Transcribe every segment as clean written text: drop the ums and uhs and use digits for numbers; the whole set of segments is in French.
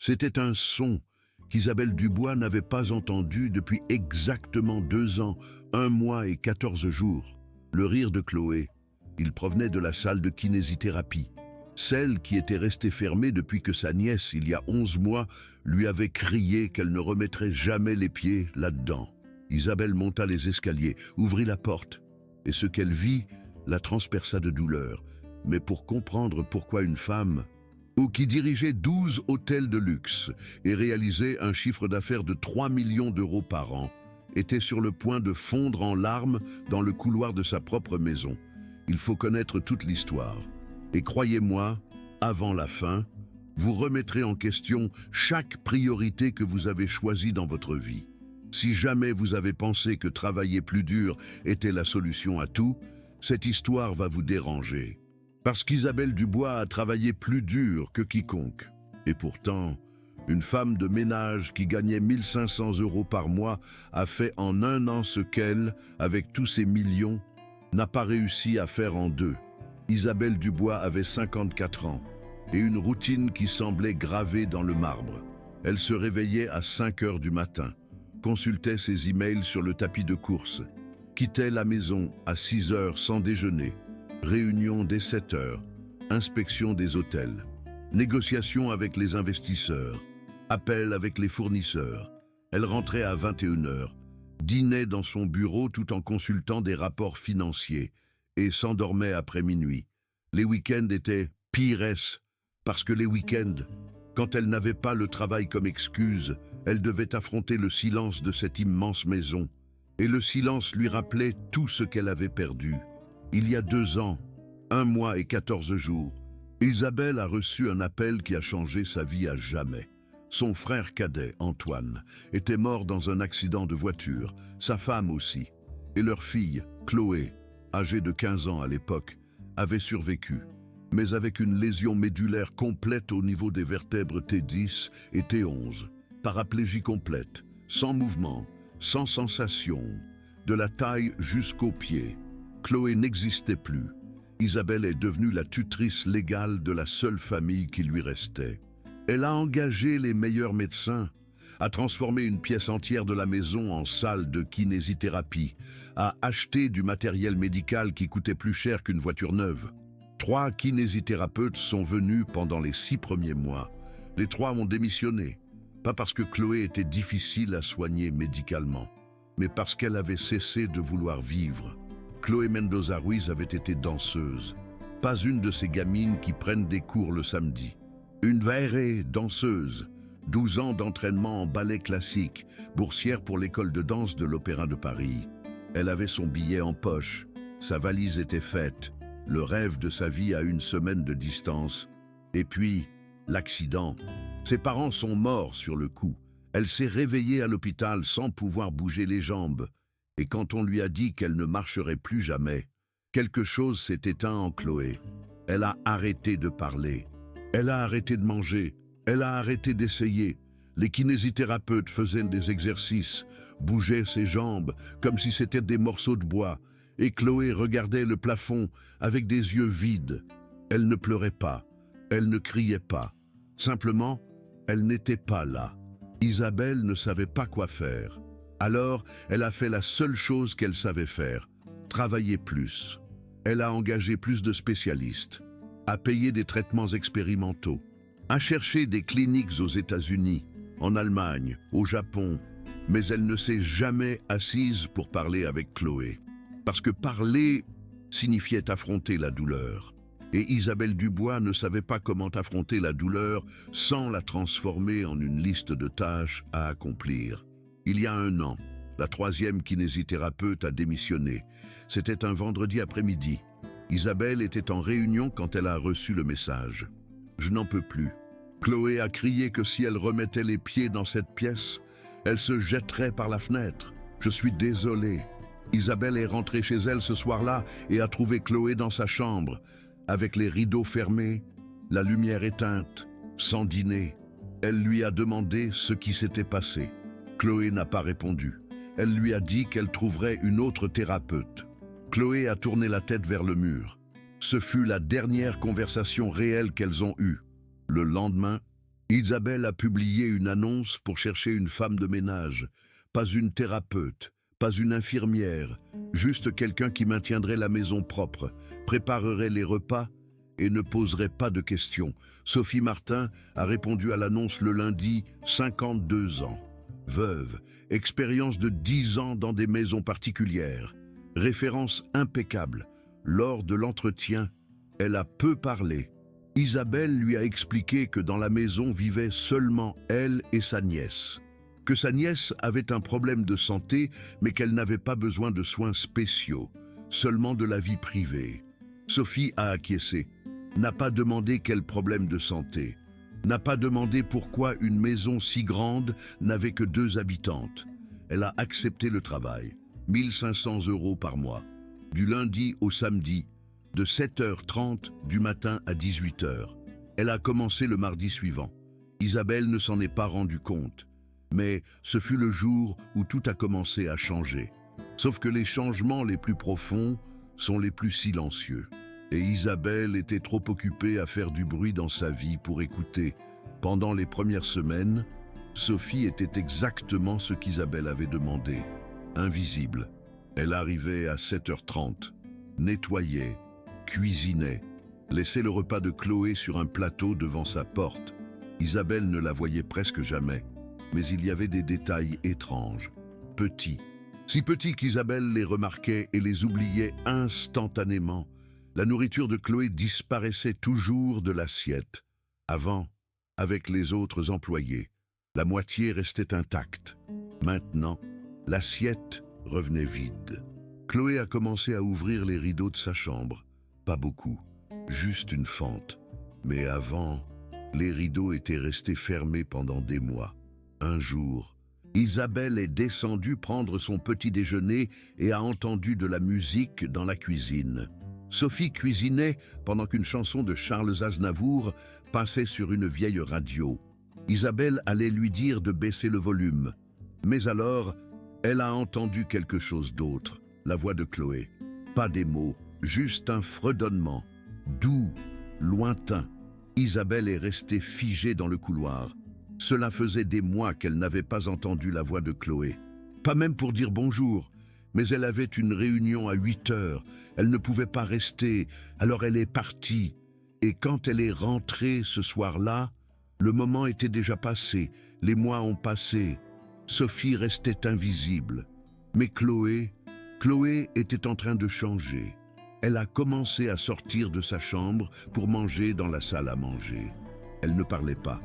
C'était un son qu'Isabelle Dubois n'avait pas entendu depuis exactement 2 ans, 1 mois et 14 jours. Le rire de Chloé, il provenait de la salle de kinésithérapie. Celle qui était restée fermée depuis que sa nièce, il y a 11 mois, lui avait crié qu'elle ne remettrait jamais les pieds là-dedans. Isabelle monta les escaliers, ouvrit la porte, et ce qu'elle vit la transperça de douleur. Mais pour comprendre pourquoi une femme, ou qui dirigeait 12 hôtels de luxe et réalisait un chiffre d'affaires de 3 millions d'euros par an, était sur le point de fondre en larmes dans le couloir de sa propre maison, il faut connaître toute l'histoire. Et croyez-moi, avant la fin, vous remettrez en question chaque priorité que vous avez choisie dans votre vie. Si jamais vous avez pensé que travailler plus dur était la solution à tout, cette histoire va vous déranger. Parce qu'Isabelle Dubois a travaillé plus dur que quiconque. Et pourtant, une femme de ménage qui gagnait 1 500 € par mois a fait en 1 an ce qu'elle, avec tous ses millions, n'a pas réussi à faire en 2. Isabelle Dubois avait 54 ans et une routine qui semblait gravée dans le marbre. Elle se réveillait à 5 heures du matin, consultait ses emails sur le tapis de course, quittait la maison à 6 heures sans déjeuner, réunion dès 7 heures, inspection des hôtels, négociation avec les investisseurs, appel avec les fournisseurs. Elle rentrait à 21 heures, dînait dans son bureau tout en consultant des rapports financiers et s'endormait après minuit. Les week-ends étaient pires, parce que les week-ends, quand elle n'avait pas le travail comme excuse, elle devait affronter le silence de cette immense maison. Et le silence lui rappelait tout ce qu'elle avait perdu. Il y a 2 ans, 1 mois et 14 jours, Isabelle a reçu un appel qui a changé sa vie à jamais. Son frère cadet, Antoine, était mort dans un accident de voiture, sa femme aussi. Et leur fille, Chloé, âgée de 15 ans à l'époque, avait survécu, mais avec une lésion médulaire complète au niveau des vertèbres T10 et T11, paraplégie complète, sans mouvement, sans sensation, de la taille jusqu'aux pieds. Chloé n'existait plus. Isabelle est devenue la tutrice légale de la seule famille qui lui restait. Elle a engagé les meilleurs médecins, a transformé une pièce entière de la maison en salle de kinésithérapie, a acheté du matériel médical qui coûtait plus cher qu'une voiture neuve. 3 kinésithérapeutes sont venus pendant les 6 premiers mois. Les 3 ont démissionné, pas parce que Chloé était difficile à soigner médicalement, mais parce qu'elle avait cessé de vouloir vivre. Chloé Mendoza Ruiz avait été danseuse, pas une de ces gamines qui prennent des cours le samedi. Une vraie danseuse, 12 ans d'entraînement en ballet classique, boursière pour l'école de danse de l'Opéra de Paris. Elle avait son billet en poche, sa valise était faite, le rêve de sa vie à 1 semaine de distance. Et puis, l'accident. Ses parents sont morts sur le coup. Elle s'est réveillée à l'hôpital sans pouvoir bouger les jambes. Et quand on lui a dit qu'elle ne marcherait plus jamais, quelque chose s'est éteint en Chloé. Elle a arrêté de parler. Elle a arrêté de manger. Elle a arrêté d'essayer. Les kinésithérapeutes faisaient des exercices, bougeaient ses jambes comme si c'était des morceaux de bois. Et Chloé regardait le plafond avec des yeux vides. Elle ne pleurait pas. Elle ne criait pas. Simplement, elle n'était pas là. Isabelle ne savait pas quoi faire. Alors, elle a fait la seule chose qu'elle savait faire, travailler plus. Elle a engagé plus de spécialistes, a payé des traitements expérimentaux, a cherché des cliniques aux États-Unis, en Allemagne, au Japon, mais elle ne s'est jamais assise pour parler avec Chloé. Parce que parler signifiait affronter la douleur. Et Isabelle Dubois ne savait pas comment affronter la douleur sans la transformer en une liste de tâches à accomplir. Il y a 1 an, la 3e kinésithérapeute a démissionné. C'était un vendredi après-midi. Isabelle était en réunion quand elle a reçu le message. « Je n'en peux plus. » Chloé a crié que si elle remettait les pieds dans cette pièce, elle se jetterait par la fenêtre. « Je suis désolée. » Isabelle est rentrée chez elle ce soir-là et a trouvé Chloé dans sa chambre, avec les rideaux fermés, la lumière éteinte, sans dîner. Elle lui a demandé ce qui s'était passé. Chloé n'a pas répondu. Elle lui a dit qu'elle trouverait une autre thérapeute. Chloé a tourné la tête vers le mur. Ce fut la dernière conversation réelle qu'elles ont eue. Le lendemain, Isabelle a publié une annonce pour chercher une femme de ménage, pas une thérapeute, pas une infirmière, juste quelqu'un qui maintiendrait la maison propre, préparerait les repas et ne poserait pas de questions. Sophie Martin a répondu à l'annonce le lundi, 52 ans. Veuve, expérience de 10 ans dans des maisons particulières, référence impeccable. Lors de l'entretien, elle a peu parlé. Isabelle lui a expliqué que dans la maison vivaient seulement elle et sa nièce, que sa nièce avait un problème de santé, mais qu'elle n'avait pas besoin de soins spéciaux, seulement de la vie privée. Sophie a acquiescé, n'a pas demandé quel problème de santé, n'a pas demandé pourquoi une maison si grande n'avait que 2 habitantes. Elle a accepté le travail, 1500 € par mois, du lundi au samedi, de 7h30 du matin à 18h. Elle a commencé le mardi suivant. Isabelle ne s'en est pas rendue compte, mais ce fut le jour où tout a commencé à changer. Sauf que les changements les plus profonds sont les plus silencieux. Et Isabelle était trop occupée à faire du bruit dans sa vie pour écouter. Pendant les premières semaines, Sophie était exactement ce qu'Isabelle avait demandé. Invisible. Elle arrivait à 7h30, nettoyait, cuisinait, laissait le repas de Chloé sur un plateau devant sa porte. Isabelle ne la voyait presque jamais, mais il y avait des détails étranges, petits. Si petits qu'Isabelle les remarquait et les oubliait instantanément. La nourriture de Chloé disparaissait toujours de l'assiette. Avant, avec les autres employés, la moitié restait intacte. Maintenant, l'assiette revenait vide. Chloé a commencé à ouvrir les rideaux de sa chambre. Pas beaucoup, juste une fente. Mais avant, les rideaux étaient restés fermés pendant des mois. Un jour, Isabelle est descendue prendre son petit déjeuner et a entendu de la musique dans la cuisine. Sophie cuisinait pendant qu'une chanson de Charles Aznavour passait sur une vieille radio. Isabelle allait lui dire de baisser le volume. Mais alors, elle a entendu quelque chose d'autre, la voix de Chloé. Pas des mots, juste un fredonnement, doux, lointain. Isabelle est restée figée dans le couloir. Cela faisait des mois qu'elle n'avait pas entendu la voix de Chloé. Pas même pour dire bonjour, mais elle avait une réunion à 8h. Elle ne pouvait pas rester, alors elle est partie. Et quand elle est rentrée ce soir-là, le moment était déjà passé, les mois ont passé. Sophie restait invisible. Mais Chloé était en train de changer. Elle a commencé à sortir de sa chambre pour manger dans la salle à manger. Elle ne parlait pas,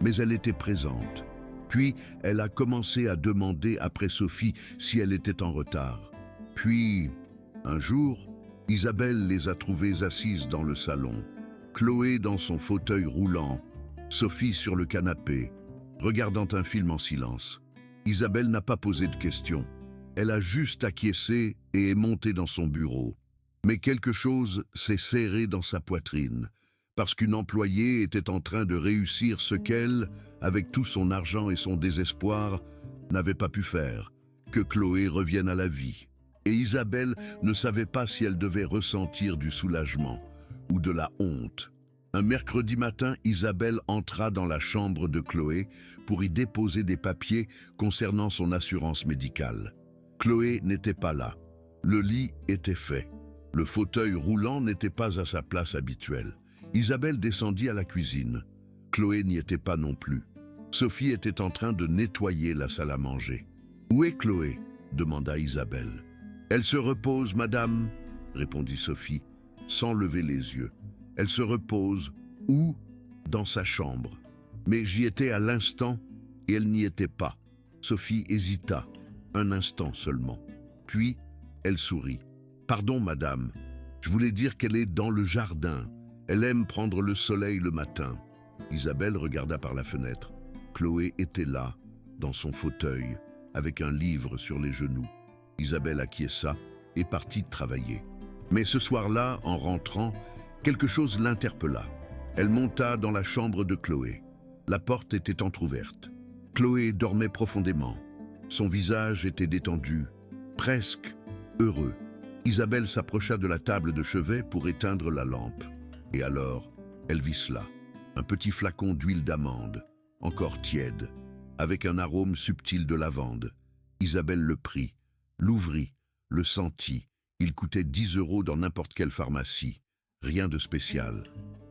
mais elle était présente. Puis, elle a commencé à demander après Sophie si elle était en retard. Puis, un jour, Isabelle les a trouvées assises dans le salon. Chloé dans son fauteuil roulant, Sophie sur le canapé, regardant un film en silence. Isabelle n'a pas posé de questions. Elle a juste acquiescé et est montée dans son bureau. Mais quelque chose s'est serré dans sa poitrine, parce qu'une employée était en train de réussir ce qu'elle, avec tout son argent et son désespoir, n'avait pas pu faire, que Chloé revienne à la vie. Et Isabelle ne savait pas si elle devait ressentir du soulagement ou de la honte. Un mercredi matin, Isabelle entra dans la chambre de Chloé pour y déposer des papiers concernant son assurance médicale. Chloé n'était pas là. Le lit était fait. Le fauteuil roulant n'était pas à sa place habituelle. Isabelle descendit à la cuisine. Chloé n'y était pas non plus. Sophie était en train de nettoyer la salle à manger. « Où est Chloé ?» demanda Isabelle. « Elle se repose, madame, » répondit Sophie, sans lever les yeux. « Elle se repose, où ? Dans sa chambre. Mais j'y étais à l'instant et elle n'y était pas. » Sophie hésita, un instant seulement. Puis, elle sourit. « Pardon, madame, je voulais dire qu'elle est dans le jardin. Elle aime prendre le soleil le matin. » Isabelle regarda par la fenêtre. Chloé était là, dans son fauteuil, avec un livre sur les genoux. Isabelle acquiesça et partit travailler. Mais ce soir-là, en rentrant, quelque chose l'interpella. Elle monta dans la chambre de Chloé. La porte était entr'ouverte. Chloé dormait profondément. Son visage était détendu, presque heureux. Isabelle s'approcha de la table de chevet pour éteindre la lampe. Et alors, elle vit cela. un petit flacon d'huile d'amande, encore tiède, avec un arôme subtil de lavande. Isabelle le prit, l'ouvrit, le sentit. Il coûtait 10 € dans n'importe quelle pharmacie. Rien de spécial.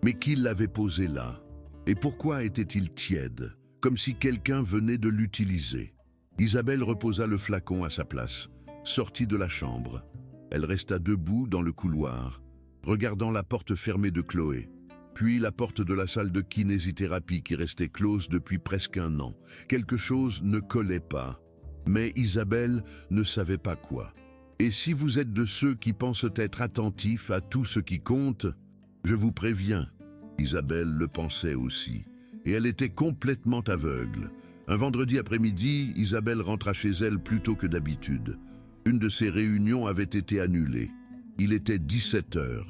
Mais qui l'avait posé là? Et pourquoi était-il tiède, comme si quelqu'un venait de l'utiliser? Isabelle reposa le flacon à sa place, sortit de la chambre. Elle resta debout dans le couloir, regardant la porte fermée de Chloé, puis la porte de la salle de kinésithérapie qui restait close depuis presque 1 an. Quelque chose ne collait pas, mais Isabelle ne savait pas quoi. Et si vous êtes de ceux qui pensent être attentifs à tout ce qui compte, je vous préviens, Isabelle le pensait aussi, et elle était complètement aveugle. Un vendredi après-midi, Isabelle rentra chez elle plus tôt que d'habitude. Une de ses réunions avait été annulée. Il était 17 h.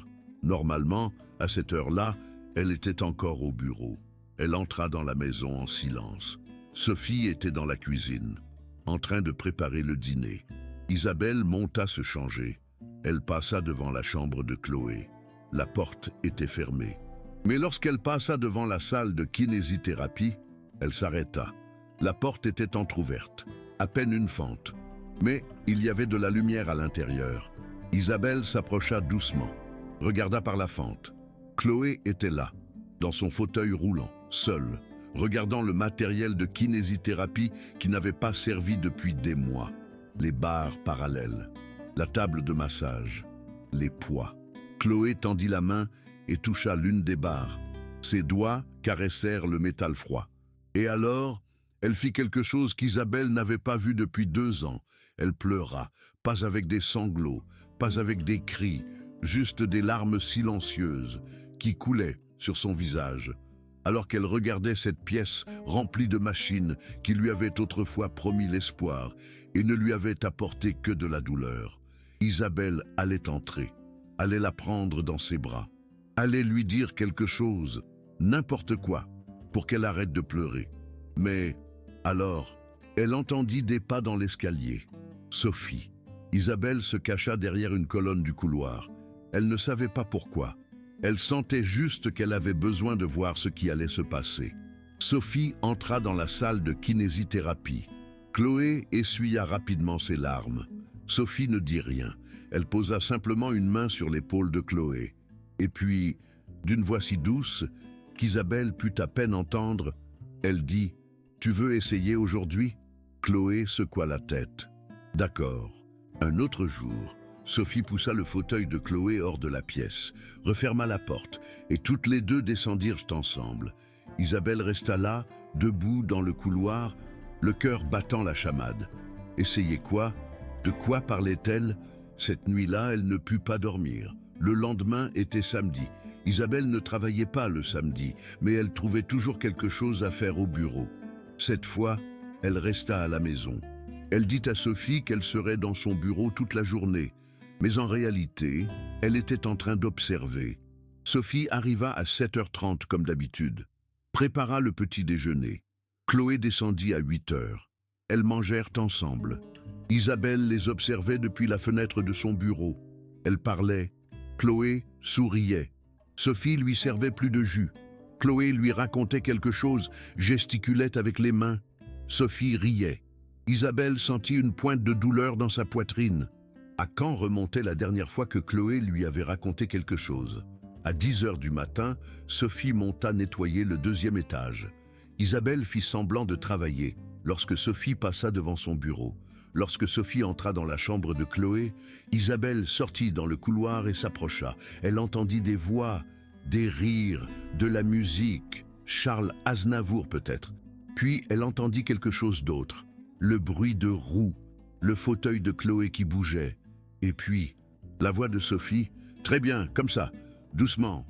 Normalement, à cette heure-là, elle était encore au bureau. Elle entra dans la maison en silence. Sophie était dans la cuisine, en train de préparer le dîner. Isabelle monta se changer. Elle passa devant la chambre de Chloé. La porte était fermée. Mais lorsqu'elle passa devant la salle de kinésithérapie, elle s'arrêta. La porte était entr'ouverte, à peine une fente. Mais il y avait de la lumière à l'intérieur. Isabelle s'approcha doucement, regarda par la fente. Chloé était là, dans son fauteuil roulant, seule, regardant le matériel de kinésithérapie qui n'avait pas servi depuis des mois. Les barres parallèles, la table de massage, les poids. Chloé tendit la main et toucha l'une des barres. Ses doigts caressèrent le métal froid. Et alors, elle fit quelque chose qu'Isabelle n'avait pas vu depuis 2 ans. Elle pleura, pas avec des sanglots, pas avec des cris, juste des larmes silencieuses qui coulaient sur son visage, alors qu'elle regardait cette pièce remplie de machines qui lui avaient autrefois promis l'espoir et ne lui avaient apporté que de la douleur. Isabelle allait entrer, allait la prendre dans ses bras, allait lui dire quelque chose, n'importe quoi, pour qu'elle arrête de pleurer. Mais alors, elle entendit des pas dans l'escalier. Sophie. Isabelle se cacha derrière une colonne du couloir. Elle ne savait pas pourquoi. Elle sentait juste qu'elle avait besoin de voir ce qui allait se passer. Sophie entra dans la salle de kinésithérapie. Chloé essuya rapidement ses larmes. Sophie ne dit rien. Elle posa simplement une main sur l'épaule de Chloé. Et puis, d'une voix si douce qu'Isabelle put à peine entendre, elle dit « Tu veux essayer aujourd'hui ?» Chloé secoua la tête. « D'accord. » Un autre jour, Sophie poussa le fauteuil de Chloé hors de la pièce, referma la porte, et toutes les deux descendirent ensemble. Isabelle resta là, debout dans le couloir, le cœur battant la chamade. Essayer quoi? De quoi parlait-elle? Cette nuit-là, elle ne put pas dormir. Le lendemain était samedi. Isabelle ne travaillait pas le samedi, mais elle trouvait toujours quelque chose à faire au bureau. Cette fois, elle resta à la maison. Elle dit à Sophie qu'elle serait dans son bureau toute la journée, mais en réalité, elle était en train d'observer. Sophie arriva à 7h30 comme d'habitude, prépara le petit déjeuner. Chloé descendit à 8h. Elles mangèrent ensemble. Isabelle les observait depuis la fenêtre de son bureau. Elle parlait. Chloé souriait. Sophie lui servait plus de jus. Chloé lui racontait quelque chose, gesticulait avec les mains. Sophie riait. Isabelle sentit une pointe de douleur dans sa poitrine. À quand remontait la dernière fois que Chloé lui avait raconté quelque chose? À 10h du matin, Sophie monta nettoyer le 2e étage. Isabelle fit semblant de travailler lorsque Sophie passa devant son bureau. Lorsque Sophie entra dans la chambre de Chloé, Isabelle sortit dans le couloir et s'approcha. Elle entendit des voix, des rires, de la musique, Charles Aznavour peut-être. Puis elle entendit quelque chose d'autre, le bruit de roues, le fauteuil de Chloé qui bougeait. Et puis, la voix de Sophie, « Très bien, comme ça, doucement. »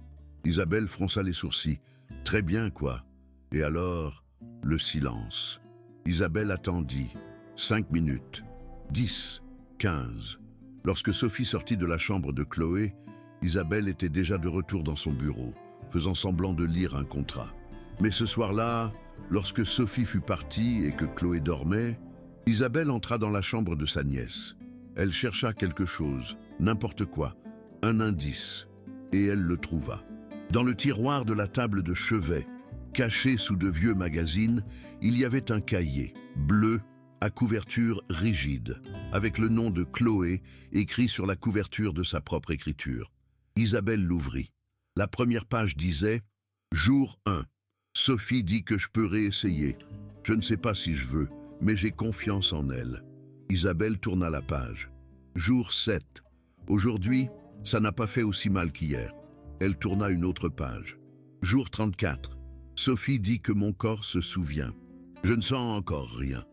Isabelle fronça les sourcils. « Très bien, quoi. » Et alors, le silence. Isabelle attendit. 5 minutes, 10, 15. Lorsque Sophie sortit de la chambre de Chloé, Isabelle était déjà de retour dans son bureau, faisant semblant de lire un contrat. Mais ce soir-là, lorsque Sophie fut partie et que Chloé dormait, Isabelle entra dans la chambre de sa nièce. Elle chercha quelque chose, n'importe quoi, un indice, et elle le trouva. Dans le tiroir de la table de chevet, Caché sous de vieux magazines, il y avait un cahier, bleu, à couverture rigide, avec le nom de Chloé écrit sur la couverture de sa propre écriture. Isabelle l'ouvrit. La première page disait « Jour 1. Sophie dit que je peux réessayer. Je ne sais pas si je veux, mais j'ai confiance en elle. » Isabelle tourna la page. Jour 7. Aujourd'hui, ça n'a pas fait aussi mal qu'hier. Elle tourna une autre page. Jour 34. Sophie dit que mon corps se souvient. Je ne sens encore rien.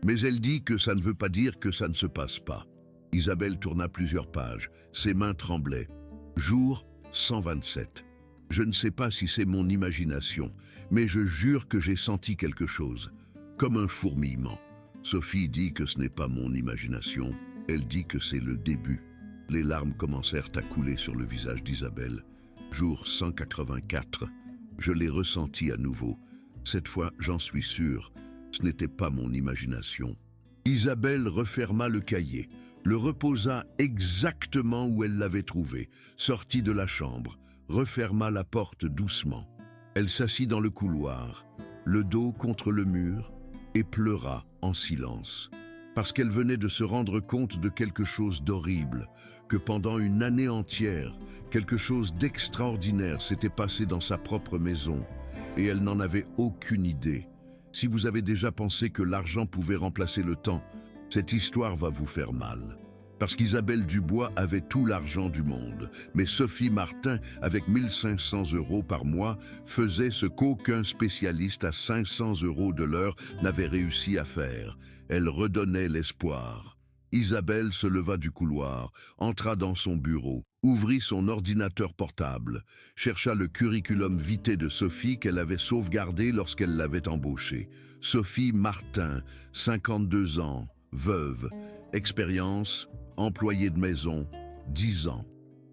Mais elle dit que ça ne veut pas dire que ça ne se passe pas. Isabelle tourna plusieurs pages. Ses mains tremblaient. Jour 127. Je ne sais pas si c'est mon imagination, mais je jure que j'ai senti quelque chose, comme un fourmillement. Sophie dit que ce n'est pas mon imagination. Elle dit que c'est le début. Les larmes commencèrent à couler sur le visage d'Isabelle. Jour 184. Je l'ai ressenti à nouveau. Cette fois, j'en suis sûr, ce n'était pas mon imagination. Isabelle referma le cahier, le reposa exactement où elle l'avait trouvé, sortit de la chambre, referma la porte doucement. Elle s'assit dans le couloir, le dos contre le mur, et pleura en silence. Parce qu'elle venait de se rendre compte de quelque chose d'horrible, que pendant une année entière, quelque chose d'extraordinaire s'était passé dans sa propre maison, et elle n'en avait aucune idée. Si vous avez déjà pensé que l'argent pouvait remplacer le temps, cette histoire va vous faire mal. Parce qu'Isabelle Dubois avait tout l'argent du monde, mais Sophie Martin, avec 1 500 € par mois, faisait ce qu'aucun spécialiste à 500 € de l'heure n'avait réussi à faire. Elle redonnait l'espoir. Isabelle se leva du couloir, entra dans son bureau, ouvrit son ordinateur portable, chercha le curriculum vitae de Sophie qu'elle avait sauvegardé lorsqu'elle l'avait embauchée. Sophie Martin, 52 ans, veuve, expérience, employée de maison, 10 ans.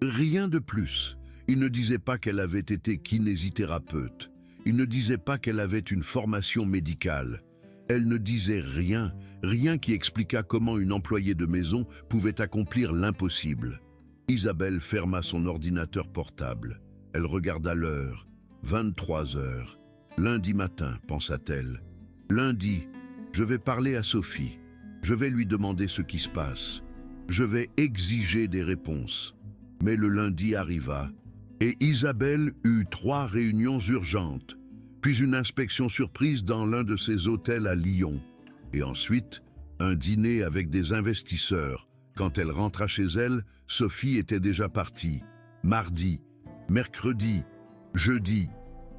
Rien de plus. Il ne disait pas qu'elle avait été kinésithérapeute. Il ne disait pas qu'elle avait une formation médicale. Elle ne disait rien, rien qui expliqua comment une employée de maison pouvait accomplir l'impossible. Isabelle ferma son ordinateur portable. Elle regarda l'heure. 23 heures. Lundi matin, pensa-t-elle. Lundi, je vais parler à Sophie. Je vais lui demander ce qui se passe. Je vais exiger des réponses. Mais le lundi arriva, et Isabelle eut 3 réunions urgentes, puis une inspection surprise dans l'un de ses hôtels à Lyon, et ensuite un dîner avec des investisseurs. Quand elle rentra chez elle, Sophie était déjà partie. Mardi, mercredi, jeudi,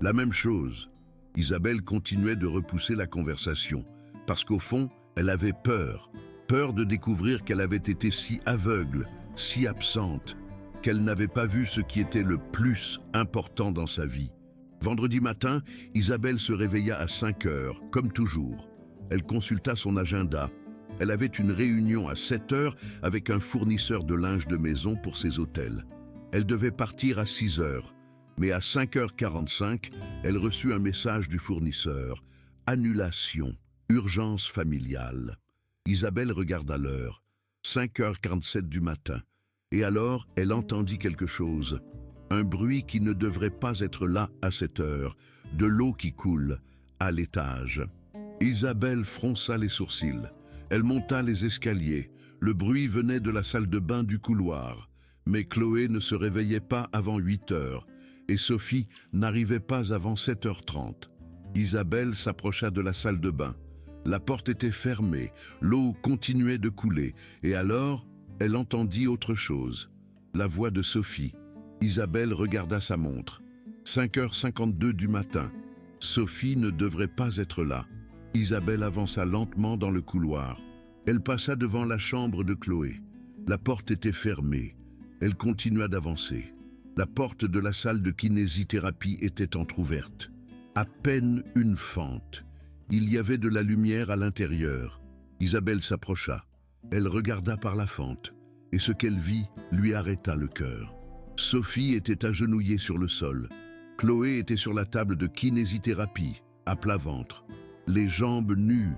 la même chose. Isabelle continuait de repousser la conversation, parce qu'au fond, elle avait peur de découvrir qu'elle avait été si aveugle, si absente, qu'elle n'avait pas vu ce qui était le plus important dans sa vie. Vendredi matin, Isabelle se réveilla à 5 heures, comme toujours. Elle consulta son agenda. Elle avait une réunion à 7 heures avec un fournisseur de linge de maison pour ses hôtels. Elle devait partir à 6 heures, mais à 5h45, elle reçut un message du fournisseur. Annulation, urgence familiale. Isabelle regarda l'heure, 5h47 du matin, et alors elle entendit quelque chose. Un bruit qui ne devrait pas être là à cette heure, de l'eau qui coule, à l'étage. Isabelle fronça les sourcils. Elle monta les escaliers. Le bruit venait de la salle de bain du couloir. Mais Chloé ne se réveillait pas avant 8 heures, et Sophie n'arrivait pas avant 7h30. Isabelle s'approcha de la salle de bain. La porte était fermée, l'eau continuait de couler, et alors, elle entendit autre chose. La voix de Sophie. Isabelle regarda sa montre. 5h52 du matin. Sophie ne devrait pas être là. Isabelle avança lentement dans le couloir. Elle passa devant la chambre de Chloé. La porte était fermée. Elle continua d'avancer. La porte de la salle de kinésithérapie était entr'ouverte. À peine une fente. Il y avait de la lumière à l'intérieur. Isabelle s'approcha. Elle regarda par la fente, et ce qu'elle vit lui arrêta le cœur. Sophie était agenouillée sur le sol. Chloé était sur la table de kinésithérapie, à plat ventre, les jambes nues.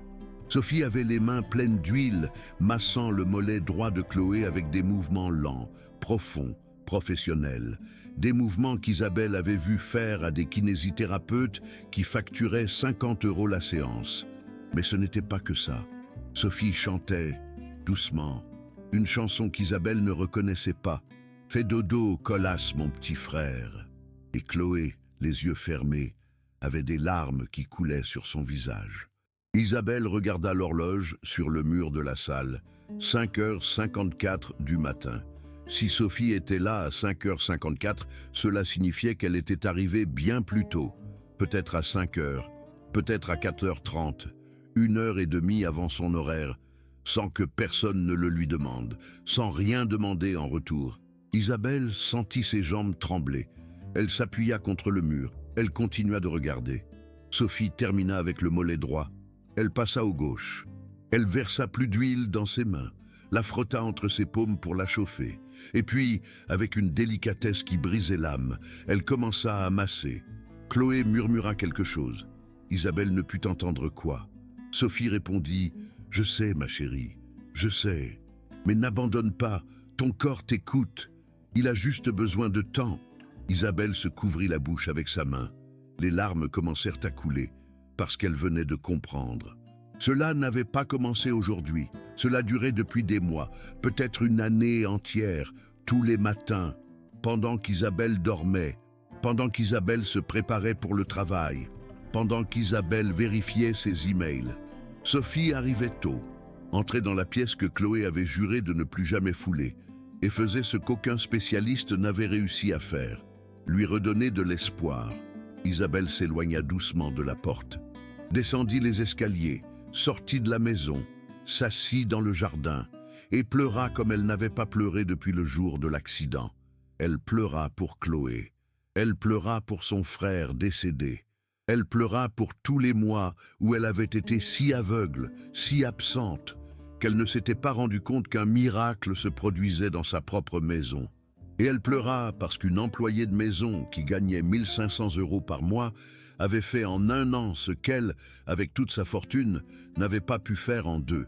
Sophie avait les mains pleines d'huile, massant le mollet droit de Chloé avec des mouvements lents, profonds, professionnels, des mouvements qu'Isabelle avait vu faire à des kinésithérapeutes qui facturaient 50 € la séance. Mais ce n'était pas que ça. Sophie chantait, doucement, une chanson qu'Isabelle ne reconnaissait pas. « Fais dodo, colasse, mon petit frère ». Et Chloé, les yeux fermés, avait des larmes qui coulaient sur son visage. Isabelle regarda l'horloge sur le mur de la salle. 5h54 du matin. Si Sophie était là à 5h54, cela signifiait qu'elle était arrivée bien plus tôt. Peut-être à 5h, peut-être à 4h30, 1h30 avant son horaire, sans que personne ne le lui demande, sans rien demander en retour. Isabelle sentit ses jambes trembler. Elle s'appuya contre le mur. Elle continua de regarder. Sophie termina avec le mollet droit. Elle passa au gauche. Elle versa plus d'huile dans ses mains, la frotta entre ses paumes pour la chauffer. Et puis, avec une délicatesse qui brisait l'âme, elle commença à masser. Chloé murmura quelque chose. Isabelle ne put entendre quoi. Sophie répondit « Je sais, ma chérie, je sais. Mais n'abandonne pas, ton corps t'écoute. Il a juste besoin de temps. » Isabelle se couvrit la bouche avec sa main. Les larmes commencèrent à couler, parce qu'elle venait de comprendre. Cela n'avait pas commencé aujourd'hui. Cela durait depuis des mois, peut-être une année entière, tous les matins, pendant qu'Isabelle dormait, pendant qu'Isabelle se préparait pour le travail, pendant qu'Isabelle vérifiait ses emails. Sophie arrivait tôt, entrait dans la pièce que Chloé avait juré de ne plus jamais fouler, et faisait ce qu'aucun spécialiste n'avait réussi à faire, lui redonner de l'espoir. Isabelle s'éloigna doucement de la porte, descendit les escaliers, sortit de la maison, s'assit dans le jardin et pleura comme elle n'avait pas pleuré depuis le jour de l'accident. Elle pleura pour Chloé. Elle pleura pour son frère décédé. Elle pleura pour tous les mois où elle avait été si aveugle, si absente, qu'elle ne s'était pas rendue compte qu'un miracle se produisait dans sa propre maison. Et elle pleura parce qu'une employée de maison qui gagnait 1 500 € par mois avait fait en 1 an ce qu'elle, avec toute sa fortune, n'avait pas pu faire en 2.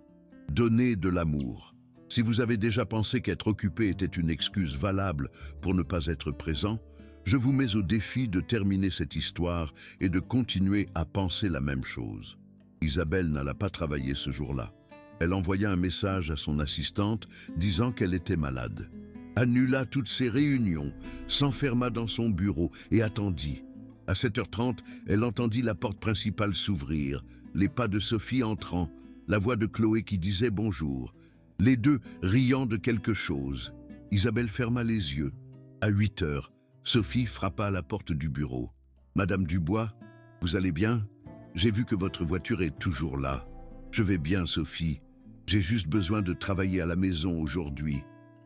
Donner de l'amour. Si vous avez déjà pensé qu'être occupé était une excuse valable pour ne pas être présent, je vous mets au défi de terminer cette histoire et de continuer à penser la même chose. Isabelle n'alla pas travailler ce jour-là. Elle envoya un message à son assistante disant qu'elle était malade. Annula toutes ses réunions, s'enferma dans son bureau et attendit. À 7h30, elle entendit la porte principale s'ouvrir, les pas de Sophie entrant, la voix de Chloé qui disait bonjour, les deux riant de quelque chose. Isabelle ferma les yeux. À 8h, Sophie frappa à la porte du bureau. « Madame Dubois, vous allez bien? J'ai vu que votre voiture est toujours là. Je vais bien, Sophie. J'ai juste besoin de travailler à la maison aujourd'hui.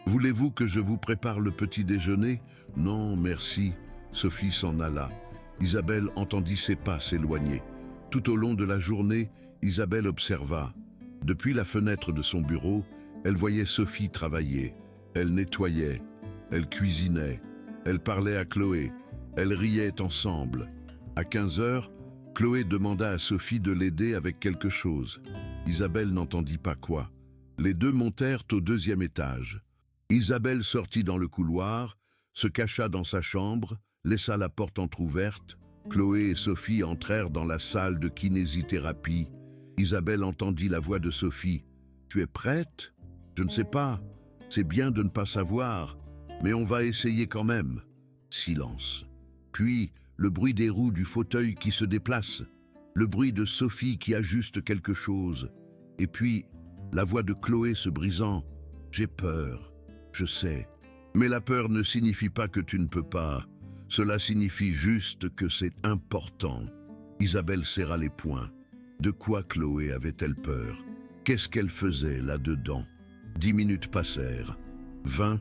Voulez-vous que je vous prépare le petit déjeuner? » « Non, merci. » Sophie s'en alla. Isabelle entendit ses pas s'éloigner. Tout au long de la journée, Isabelle observa. Depuis la fenêtre de son bureau, elle voyait Sophie travailler. Elle nettoyait, elle cuisinait, elle parlait à Chloé, elles riaient ensemble. À 15h, Chloé demanda à Sophie de l'aider avec quelque chose. Isabelle n'entendit pas quoi. Les deux montèrent au 2e étage. Isabelle sortit dans le couloir, se cacha dans sa chambre, laissa la porte entr'ouverte. Chloé et Sophie entrèrent dans la salle de kinésithérapie. Isabelle entendit la voix de Sophie. « Tu es prête? Je ne sais pas. C'est bien de ne pas savoir, mais on va essayer quand même. » Silence. Puis, le bruit des roues du fauteuil qui se déplace. Le bruit de Sophie qui ajuste quelque chose. Et puis, la voix de Chloé se brisant. « J'ai peur. Je sais. Mais la peur ne signifie pas que tu ne peux pas. Cela signifie juste que c'est important. » Isabelle serra les poings. De quoi Chloé avait-elle peur? Qu'est-ce qu'elle faisait là-dedans? 10 minutes passèrent. 20,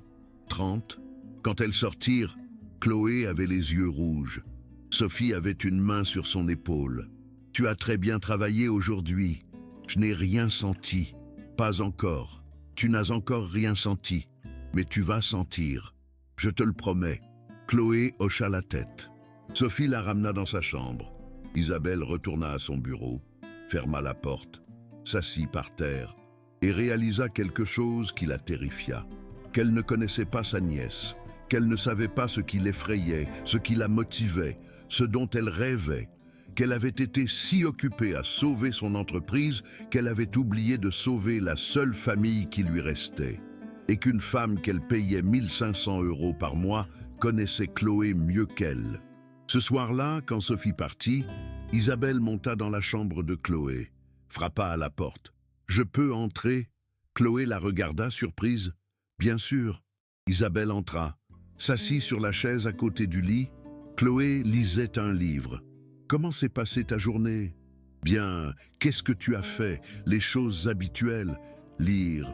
30. Quand elles sortirent, Chloé avait les yeux rouges. Sophie avait une main sur son épaule. « Tu as très bien travaillé aujourd'hui. Je n'ai rien senti. Pas encore. Tu n'as encore rien senti. Mais tu vas sentir. Je te le promets. » Chloé hocha la tête. Sophie la ramena dans sa chambre. Isabelle retourna à son bureau, ferma la porte, s'assit par terre et réalisa quelque chose qui la terrifia. Qu'elle ne connaissait pas sa nièce, qu'elle ne savait pas ce qui l'effrayait, ce qui la motivait, ce dont elle rêvait, qu'elle avait été si occupée à sauver son entreprise qu'elle avait oublié de sauver la seule famille qui lui restait, et qu'une femme qu'elle payait 1500 € par mois connaissait Chloé mieux qu'elle. Ce soir-là, quand Sophie partit, Isabelle monta dans la chambre de Chloé, frappa à la porte. « Je peux entrer ?» Chloé la regarda, surprise. « Bien sûr. » Isabelle entra, s'assit sur la chaise à côté du lit. Chloé lisait un livre. « Comment s'est passée ta journée ?»« Bien, qu'est-ce que tu as fait? Les choses habituelles. Lire,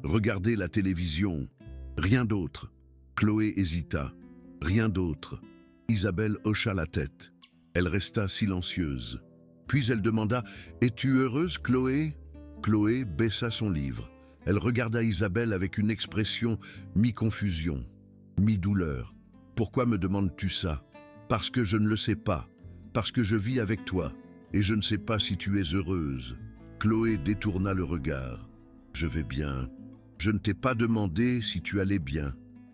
regarder la télévision. Rien d'autre. » Chloé hésita. « Rien d'autre. » Isabelle hocha la tête. Elle resta silencieuse. Puis elle demanda « Es-tu heureuse, Chloé ?» Chloé baissa son livre. Elle regarda Isabelle avec une expression mi-confusion, mi-douleur. « Pourquoi me demandes-tu ça ?»« Parce que je ne le sais pas. Parce que je vis avec toi. Et je ne sais pas si tu es heureuse. » Chloé détourna le regard. « Je vais bien. Je ne t'ai pas demandé si tu allais bien.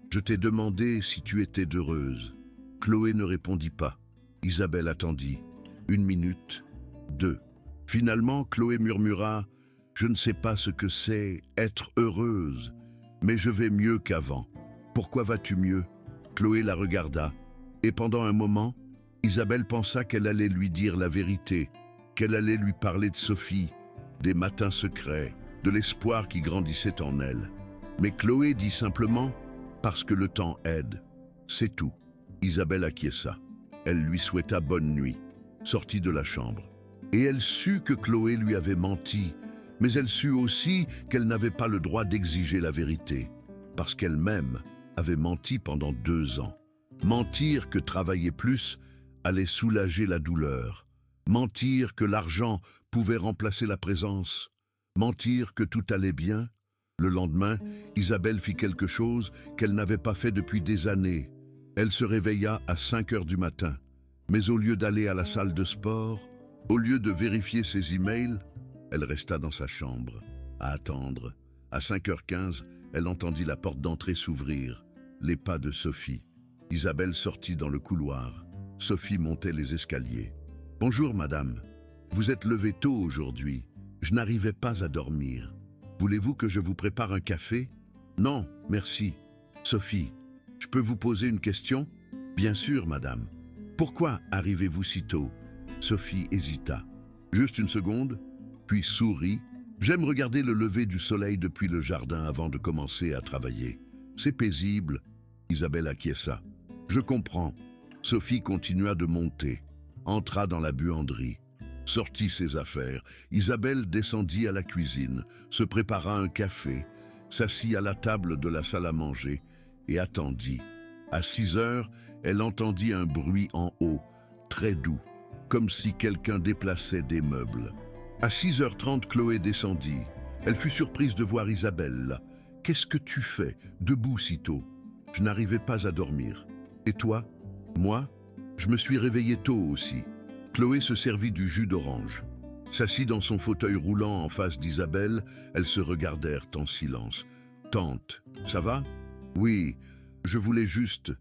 Je t'ai demandé si tu étais heureuse. » Chloé ne répondit pas. Isabelle attendit. 1 minute, 2. Finalement, Chloé murmura « Je ne sais pas ce que c'est être heureuse, mais je vais mieux qu'avant. Pourquoi vas-tu mieux ?» Chloé la regarda, et pendant un moment, Isabelle pensa qu'elle allait lui dire la vérité, qu'elle allait lui parler de Sophie, des matins secrets, de l'espoir qui grandissait en elle. Mais Chloé dit simplement « Parce que le temps aide. » C'est tout. Isabelle acquiesça. Elle lui souhaita bonne nuit, sortit de la chambre. Et elle sut que Chloé lui avait menti, mais elle sut aussi qu'elle n'avait pas le droit d'exiger la vérité, parce qu'elle-même avait menti pendant 2 ans. Mentir que travailler plus allait soulager la douleur. Mentir que l'argent pouvait remplacer la présence. Mentir que tout allait bien. Le lendemain, Isabelle fit quelque chose qu'elle n'avait pas fait depuis des années. Elle se réveilla à 5 heures du matin. Mais au lieu d'aller à la salle de sport, au lieu de vérifier ses emails, elle resta dans sa chambre, à attendre. À 5h15, elle entendit la porte d'entrée s'ouvrir, les pas de Sophie. Isabelle sortit dans le couloir. Sophie montait les escaliers. « Bonjour, madame. Vous êtes levée tôt aujourd'hui. Je n'arrivais pas à dormir. Voulez-vous que je vous prépare un café ?»« Non, merci. Sophie, je peux vous poser une question ?»« Bien sûr, madame. Pourquoi arrivez-vous si tôt ?» Sophie hésita. Juste une seconde, puis sourit. « J'aime regarder le lever du soleil depuis le jardin avant de commencer à travailler. C'est paisible. » Isabelle acquiesça. « Je comprends. » Sophie continua de monter, entra dans la buanderie, sortit ses affaires. Isabelle descendit à la cuisine, se prépara un café, s'assit à la table de la salle à manger et attendit. À 6 heures, elle entendit un bruit en haut, très doux, comme si quelqu'un déplaçait des meubles. À 6h30, Chloé descendit. Elle fut surprise de voir Isabelle là. « Qu'est-ce que tu fais, debout si tôt ?» « Je n'arrivais pas à dormir. Et toi ?»« Moi, je me suis réveillée tôt aussi. » Chloé se servit du jus d'orange. S'assit dans son fauteuil roulant en face d'Isabelle, elles se regardèrent en silence. « Tante, ça va ?»« Oui, je voulais juste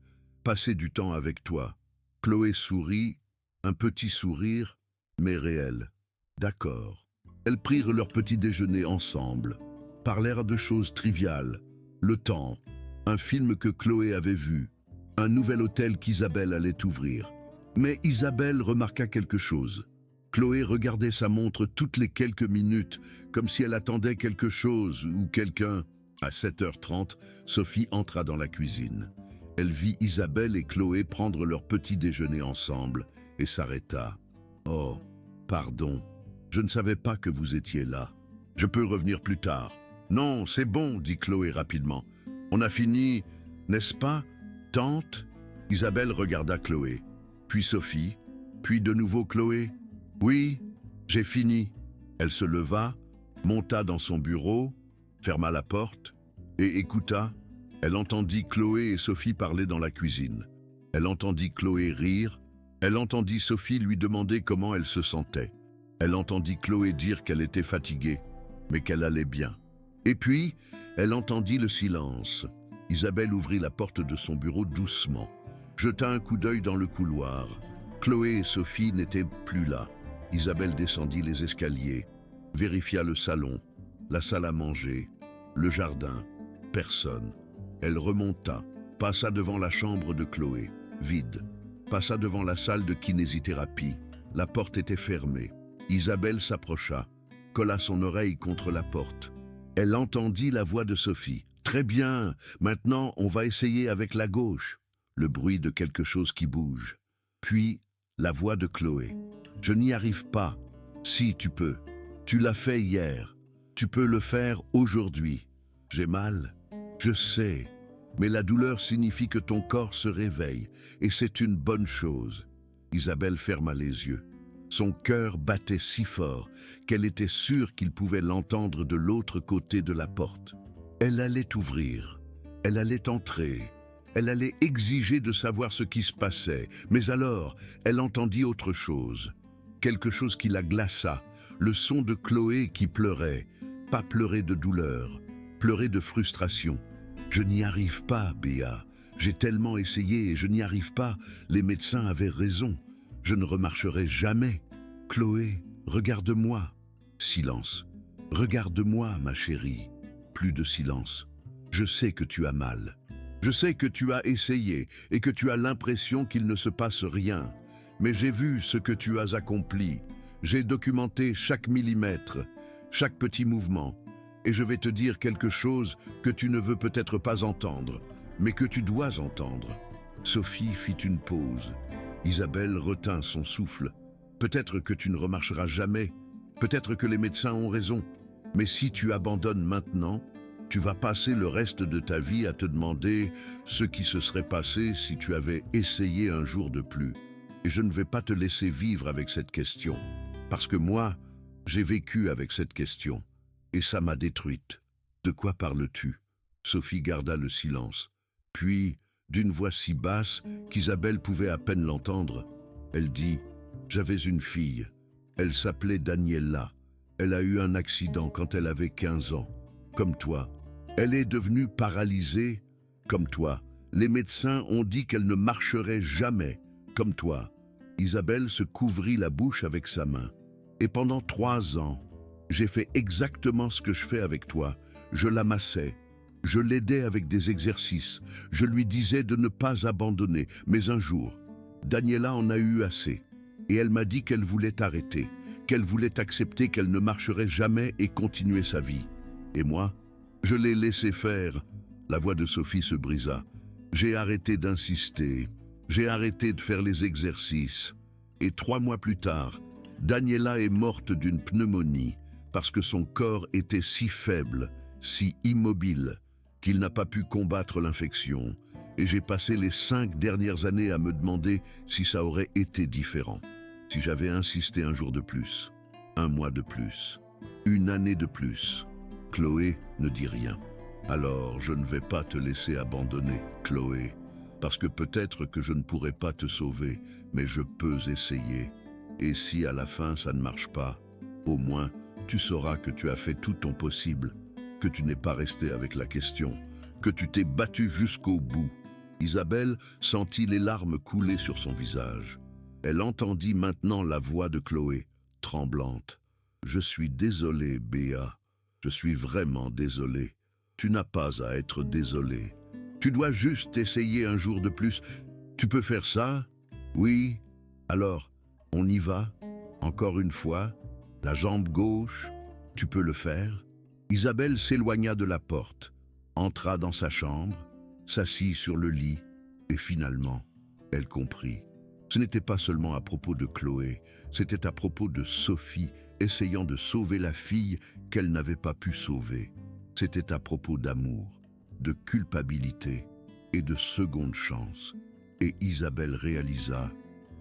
passer du temps avec toi. » Chloé sourit, un petit sourire, mais réel. « D'accord. » Elles prirent leur petit déjeuner ensemble, parlèrent de choses triviales, le temps, un film que Chloé avait vu, un nouvel hôtel qu'Isabelle allait ouvrir. Mais Isabelle remarqua quelque chose. Chloé regardait sa montre toutes les quelques minutes, comme si elle attendait quelque chose ou quelqu'un. À 7h30, Sophie entra dans la cuisine. Elle vit Isabelle et Chloé prendre leur petit déjeuner ensemble et s'arrêta. « Oh, pardon, je ne savais pas que vous étiez là. Je peux revenir plus tard. »« Non, c'est bon, » dit Chloé rapidement. « On a fini, n'est-ce pas, tante ?» Isabelle regarda Chloé, puis Sophie, puis de nouveau Chloé. « Oui, j'ai fini. » Elle se leva, monta dans son bureau, ferma la porte et écouta. Elle entendit Chloé et Sophie parler dans la cuisine. Elle entendit Chloé rire. Elle entendit Sophie lui demander comment elle se sentait. Elle entendit Chloé dire qu'elle était fatiguée, mais qu'elle allait bien. Et puis, elle entendit le silence. Isabelle ouvrit la porte de son bureau doucement, jeta un coup d'œil dans le couloir. Chloé et Sophie n'étaient plus là. Isabelle descendit les escaliers, vérifia le salon, la salle à manger, le jardin. Personne. Elle remonta, passa devant la chambre de Chloé, vide. Passa devant la salle de kinésithérapie. La porte était fermée. Isabelle s'approcha, colla son oreille contre la porte. Elle entendit la voix de Sophie. « Très bien, maintenant on va essayer avec la gauche. » Le bruit de quelque chose qui bouge. Puis, la voix de Chloé. « Je n'y arrive pas. Si, tu peux. Tu l'as fait hier. Tu peux le faire aujourd'hui. J'ai mal. Je sais. Mais la douleur signifie que ton corps se réveille, et c'est une bonne chose. » Isabelle ferma les yeux. Son cœur battait si fort qu'elle était sûre qu'il pouvait l'entendre de l'autre côté de la porte. Elle allait ouvrir. Elle allait entrer. Elle allait exiger de savoir ce qui se passait. Mais alors, elle entendit autre chose. Quelque chose qui la glaça. Le son de Chloé qui pleurait. Pas pleurer de douleur, pleurer de frustration. « Je n'y arrive pas, Béa. J'ai tellement essayé et je n'y arrive pas. Les médecins avaient raison. Je ne remarcherai jamais. Chloé, regarde-moi. » Silence. « Regarde-moi, ma chérie. » Plus de silence. « Je sais que tu as mal. Je sais que tu as essayé et que tu as l'impression qu'il ne se passe rien. Mais j'ai vu ce que tu as accompli. J'ai documenté chaque millimètre, chaque petit mouvement. Et je vais te dire quelque chose que tu ne veux peut-être pas entendre, mais que tu dois entendre. » Sophie fit une pause. Isabelle retint son souffle. « Peut-être que tu ne remarcheras jamais. Peut-être que les médecins ont raison. Mais si tu abandonnes maintenant, tu vas passer le reste de ta vie à te demander ce qui se serait passé si tu avais essayé un jour de plus. Et je ne vais pas te laisser vivre avec cette question. Parce que moi, j'ai vécu avec cette question. Et ça m'a détruite. De quoi parles-tu » Sophie garda le silence. Puis, d'une voix si basse qu'Isabelle pouvait à peine l'entendre, elle dit « J'avais une fille. Elle s'appelait Daniela. Elle a eu un accident quand elle avait 15 ans. Comme toi. Elle est devenue paralysée. Comme toi. Les médecins ont dit qu'elle ne marcherait jamais. Comme toi. » Isabelle se couvrit la bouche avec sa main. « Et pendant 3 ans, j'ai fait exactement ce que je fais avec toi. Je l'amassais. Je l'aidais avec des exercices. Je lui disais de ne pas abandonner. Mais un jour, Daniela en a eu assez. Et elle m'a dit qu'elle voulait arrêter, qu'elle voulait accepter qu'elle ne marcherait jamais et continuer sa vie. Et moi, je l'ai laissé faire. » La voix de Sophie se brisa. « J'ai arrêté d'insister. J'ai arrêté de faire les exercices. Et 3 mois plus tard, Daniela est morte d'une pneumonie parce que son corps était si faible, si immobile, qu'il n'a pas pu combattre l'infection. Et j'ai passé les 5 dernières années à me demander si ça aurait été différent. Si j'avais insisté un jour de plus, 1 mois de plus, 1 année de plus. » Chloé ne dit rien. « Alors, je ne vais pas te laisser abandonner, Chloé, parce que peut-être que je ne pourrai pas te sauver, mais je peux essayer. Et si à la fin ça ne marche pas, au moins tu sauras que tu as fait tout ton possible, que tu n'es pas resté avec la question, que tu t'es battu jusqu'au bout. » Isabelle sentit les larmes couler sur son visage. Elle entendit maintenant la voix de Chloé, tremblante. « Je suis désolée, Béa. Je suis vraiment désolée. Tu n'as pas à être désolée. Tu dois juste essayer un jour de plus. Tu peux faire ça? Oui? Alors, on y va? Encore une fois? La jambe gauche? Tu peux le faire? » Isabelle s'éloigna de la porte, entra dans sa chambre, s'assit sur le lit, et finalement, elle comprit. Ce n'était pas seulement à propos de Chloé, c'était à propos de Sophie, essayant de sauver la fille qu'elle n'avait pas pu sauver. C'était à propos d'amour, de culpabilité et de seconde chance. Et Isabelle réalisa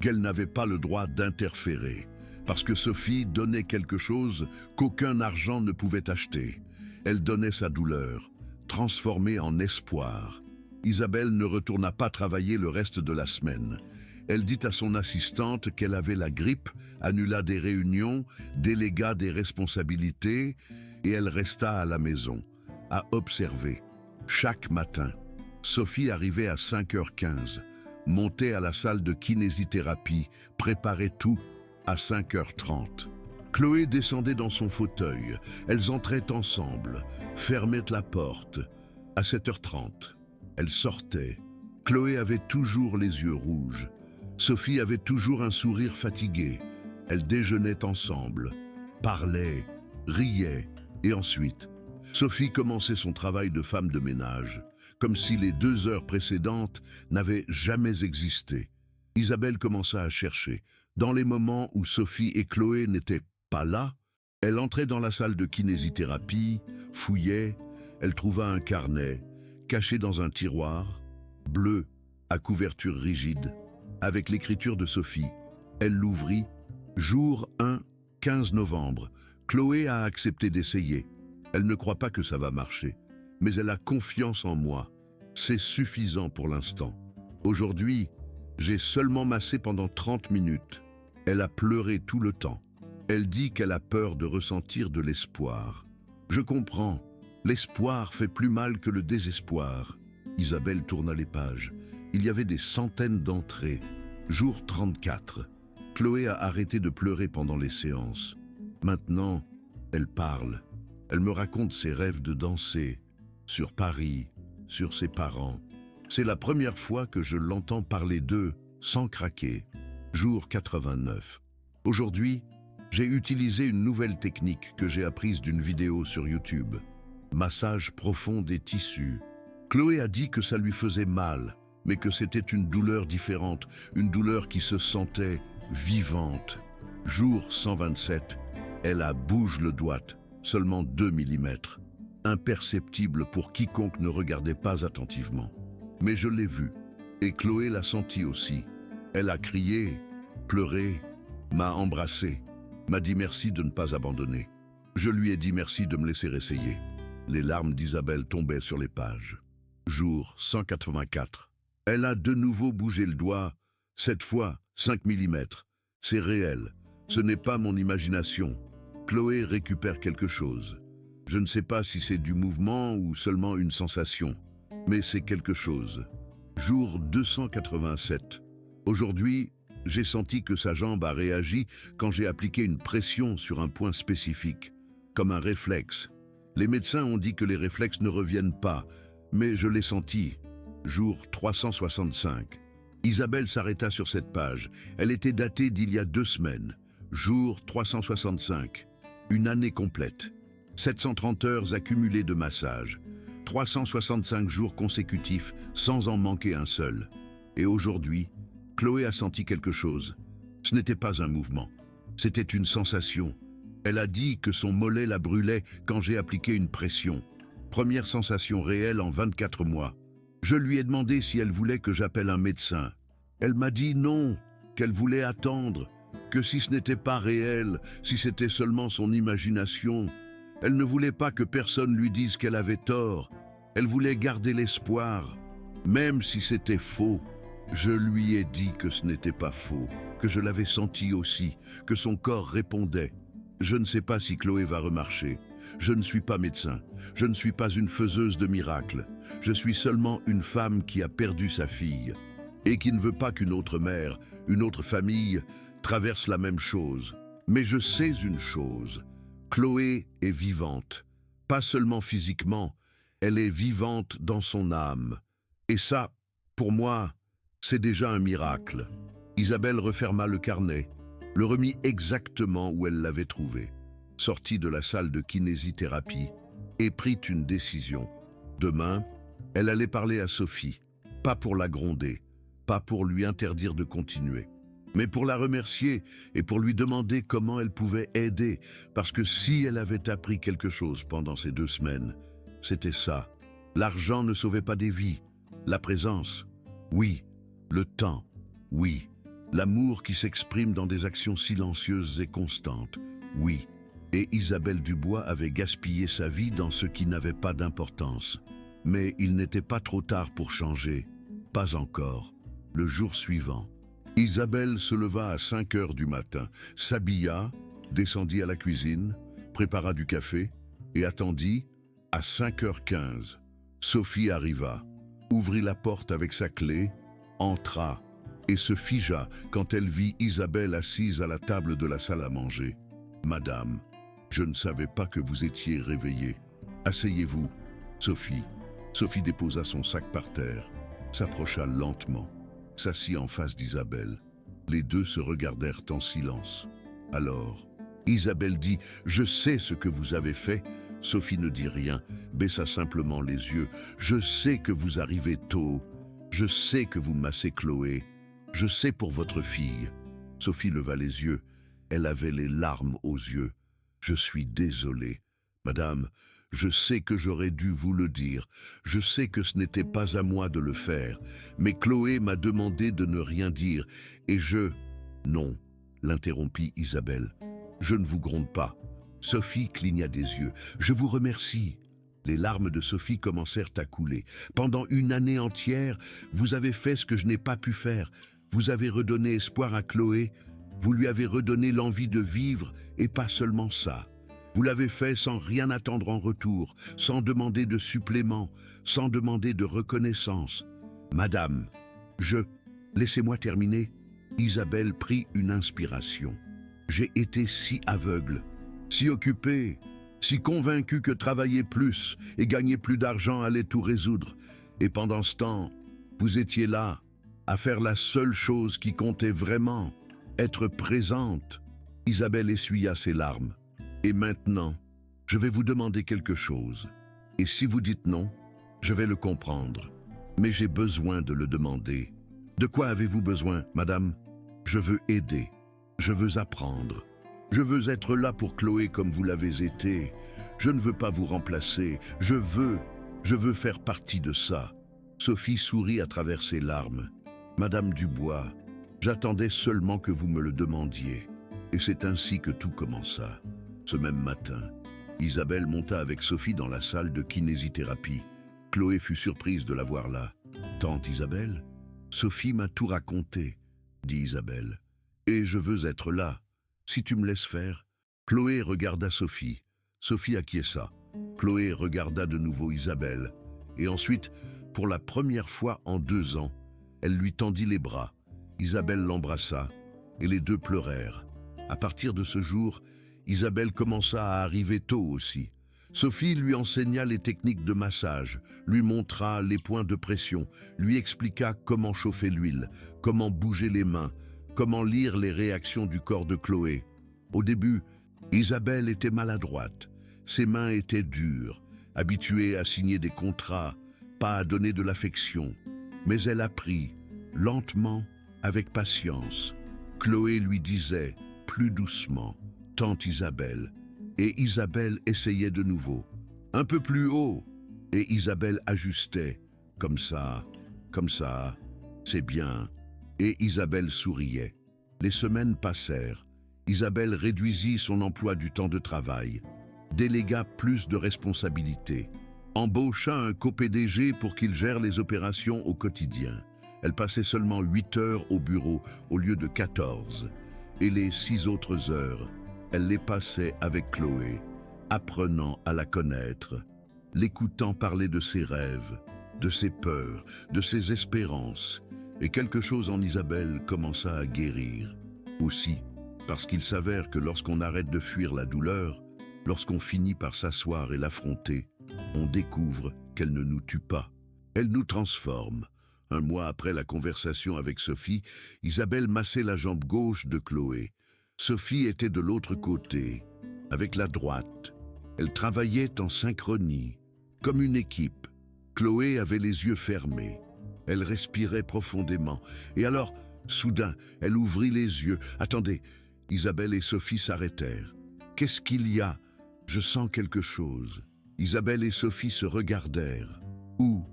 qu'elle n'avait pas le droit d'interférer, parce que Sophie donnait quelque chose qu'aucun argent ne pouvait acheter. Elle donnait sa douleur, transformée en espoir. Isabelle ne retourna pas travailler le reste de la semaine. Elle dit à son assistante qu'elle avait la grippe, annula des réunions, délégua des responsabilités, et elle resta à la maison, à observer, chaque matin, Sophie arrivait à 5h15, montait à la salle de kinésithérapie, préparait tout à 5h30. Chloé descendait dans son fauteuil, elles entraient ensemble, fermaient la porte. À 7h30, elles sortaient. Chloé avait toujours les yeux rouges. Sophie avait toujours un sourire fatigué. Elles déjeunaient ensemble, parlaient, riaient, et ensuite, Sophie commençait son travail de femme de ménage, comme si les 2 heures précédentes n'avaient jamais existé. Isabelle commença à chercher. Dans les moments où Sophie et Chloé n'étaient pas là, elle entrait dans la salle de kinésithérapie, fouillait, elle trouva un carnet, caché dans un tiroir, bleu, à couverture rigide, avec l'écriture de Sophie. Elle l'ouvrit. Jour 1, 15 novembre. Chloé a accepté d'essayer. Elle ne croit pas que ça va marcher, mais elle a confiance en moi. C'est suffisant pour l'instant. Aujourd'hui, j'ai seulement massé pendant 30 minutes. Elle a pleuré tout le temps. Elle dit qu'elle a peur de ressentir de l'espoir. Je comprends. L'espoir fait plus mal que le désespoir. Isabelle tourna les pages. Il y avait des centaines d'entrées. Jour 34. Chloé a arrêté de pleurer pendant les séances. Maintenant, elle parle. Elle me raconte ses rêves de danser, sur Paris, sur ses parents. C'est la première fois que je l'entends parler d'eux sans craquer. Jour 89. Aujourd'hui, j'ai utilisé une nouvelle technique que j'ai apprise d'une vidéo sur YouTube. Massage profond des tissus. Chloé a dit que ça lui faisait mal, mais que c'était une douleur différente, une douleur qui se sentait vivante. Jour 127, elle a bouge le doigt, seulement 2 mm, imperceptible pour quiconque ne regardait pas attentivement. Mais je l'ai vu, et Chloé l'a senti aussi. Elle a crié, pleuré, m'a embrassé, m'a dit merci de ne pas abandonner. Je lui ai dit merci de me laisser essayer. Les larmes d'Isabelle tombaient sur les pages. Jour 184. Elle a de nouveau bougé le doigt, cette fois 5 mm. C'est réel, ce n'est pas mon imagination. Chloé récupère quelque chose. Je ne sais pas si c'est du mouvement ou seulement une sensation, mais c'est quelque chose. Jour 287. Aujourd'hui, j'ai senti que sa jambe a réagi quand j'ai appliqué une pression sur un point spécifique, comme un réflexe. Les médecins ont dit que les réflexes ne reviennent pas, mais je l'ai senti. Jour 365. Isabelle s'arrêta sur cette page. Elle était datée d'il y a 2 semaines. Jour 365. Une année complète. 730 heures accumulées de massage. 365 jours consécutifs sans en manquer un seul. Et aujourd'hui, Chloé a senti quelque chose. Ce n'était pas un mouvement. C'était une sensation. Elle a dit que son mollet la brûlait quand j'ai appliqué une pression. Première sensation réelle en 24 mois. Je lui ai demandé si elle voulait que j'appelle un médecin. Elle m'a dit non, qu'elle voulait attendre, que si ce n'était pas réel, si c'était seulement son imagination. Elle ne voulait pas que personne lui dise qu'elle avait tort. Elle voulait garder l'espoir, même si c'était faux. Je lui ai dit que ce n'était pas faux, que je l'avais senti aussi, que son corps répondait. Je ne sais pas si Chloé va remarcher. Je ne suis pas médecin. Je ne suis pas une faiseuse de miracles. Je suis seulement une femme qui a perdu sa fille et qui ne veut pas qu'une autre mère, une autre famille, traverse la même chose. Mais je sais une chose. Chloé est vivante. Pas seulement physiquement, elle est vivante dans son âme. Et ça, pour moi, c'est déjà un miracle. Isabelle referma le carnet, le remit exactement où elle l'avait trouvé, sortit de la salle de kinésithérapie et prit une décision. Demain, elle allait parler à Sophie, pas pour la gronder, pas pour lui interdire de continuer, mais pour la remercier et pour lui demander comment elle pouvait aider, parce que si elle avait appris quelque chose pendant ces 2 semaines, c'était ça. L'argent ne sauvait pas des vies. La présence, oui. Le temps, oui. L'amour qui s'exprime dans des actions silencieuses et constantes, oui. Et Isabelle Dubois avait gaspillé sa vie dans ce qui n'avait pas d'importance. Mais il n'était pas trop tard pour changer. Pas encore. Le jour suivant, Isabelle se leva à 5 heures du matin, s'habilla, descendit à la cuisine, prépara du café et attendit. À 5h15, Sophie arriva, ouvrit la porte avec sa clé, entra et se figea quand elle vit Isabelle assise à la table de la salle à manger. « Madame, je ne savais pas que vous étiez réveillée. Asseyez-vous, Sophie. » Sophie déposa son sac par terre, s'approcha lentement, s'assit en face d'Isabelle. Les deux se regardèrent en silence. Alors, Isabelle dit « Je sais ce que vous avez fait ». Sophie ne dit rien, baissa simplement les yeux. « Je sais que vous arrivez tôt. Je sais que vous massez Chloé. Je sais pour votre fille. » Sophie leva les yeux. Elle avait les larmes aux yeux. « Je suis désolée. Madame, je sais que j'aurais dû vous le dire. Je sais que ce n'était pas à moi de le faire. Mais Chloé m'a demandé de ne rien dire. Et je... » « Non, » l'interrompit Isabelle. « Je ne vous gronde pas. » Sophie cligna des yeux. « Je vous remercie. » Les larmes de Sophie commencèrent à couler. « Pendant une année entière, vous avez fait ce que je n'ai pas pu faire. Vous avez redonné espoir à Chloé. Vous lui avez redonné l'envie de vivre, et pas seulement ça. Vous l'avez fait sans rien attendre en retour, sans demander de supplément, sans demander de reconnaissance. Madame, Laissez-moi terminer. » Isabelle prit une inspiration. « J'ai été si aveugle, si occupé, si convaincu que travailler plus et gagner plus d'argent allait tout résoudre. Et pendant ce temps, vous étiez là, à faire la seule chose qui comptait vraiment, être présente. » Isabelle essuya ses larmes. « Et maintenant, je vais vous demander quelque chose. Et si vous dites non, je vais le comprendre. Mais j'ai besoin de le demander. De quoi avez-vous besoin, madame ? Je veux aider. Je veux apprendre. Je veux être là pour Chloé comme vous l'avez été. Je ne veux pas vous remplacer. Je veux faire partie de ça. » Sophie sourit à travers ses larmes. « Madame Dubois, j'attendais seulement que vous me le demandiez. » Et c'est ainsi que tout commença. Ce même matin, Isabelle monta avec Sophie dans la salle de kinésithérapie. Chloé fut surprise de la voir là. « Tante Isabelle, Sophie m'a tout raconté, » dit Isabelle. « Et je veux être là, si tu me laisses faire. » Chloé regarda Sophie. Sophie acquiesça. Chloé regarda de nouveau Isabelle. Et ensuite, pour la première fois en 2 ans, elle lui tendit les bras. Isabelle l'embrassa, et les deux pleurèrent. À partir de ce jour, Isabelle commença à arriver tôt aussi. Sophie lui enseigna les techniques de massage, lui montra les points de pression, lui expliqua comment chauffer l'huile, comment bouger les mains, comment lire les réactions du corps de Chloé. Au début, Isabelle était maladroite. Ses mains étaient dures, habituée à signer des contrats, pas à donner de l'affection. Mais elle apprit, lentement, avec patience. Chloé lui disait, plus doucement, « Tante Isabelle », et Isabelle essayait de nouveau. Un peu plus haut, et Isabelle ajustait, « Comme ça, c'est bien », et Isabelle souriait. Les semaines passèrent. Isabelle réduisit son emploi du temps de travail, délégua plus de responsabilités, embaucha un co-PDG pour qu'il gère les opérations au quotidien. Elle passait seulement 8 heures au bureau au lieu de 14, et les 6 autres heures, elle les passait avec Chloé, apprenant à la connaître, l'écoutant parler de ses rêves, de ses peurs, de ses espérances, et quelque chose en Isabelle commença à guérir. Aussi, parce qu'il s'avère que lorsqu'on arrête de fuir la douleur, lorsqu'on finit par s'asseoir et l'affronter, on découvre qu'elle ne nous tue pas, elle nous transforme. 1 mois après la conversation avec Sophie, Isabelle massait la jambe gauche de Chloé. Sophie était de l'autre côté, avec la droite. Elle travaillait en synchronie, comme une équipe. Chloé avait les yeux fermés. Elle respirait profondément. Et alors, soudain, elle ouvrit les yeux. « Attendez !» Isabelle et Sophie s'arrêtèrent. « Qu'est-ce qu'il y a ? Je sens quelque chose. » Isabelle et Sophie se regardèrent. « Où ?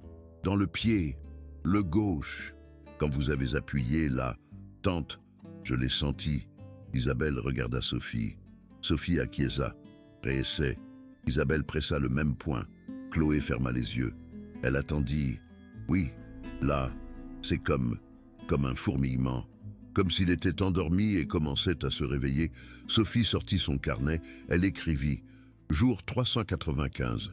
Dans le pied, le gauche. Quand vous avez appuyé là, tante, je l'ai senti. » Isabelle regarda Sophie. Sophie acquiesça. Réessaie. Isabelle pressa le même point. Chloé ferma les yeux. Elle attendit. Oui, là, c'est comme un fourmillement. Comme s'il était endormi et commençait à se réveiller. Sophie sortit son carnet. Elle écrivit « Jour 395 ».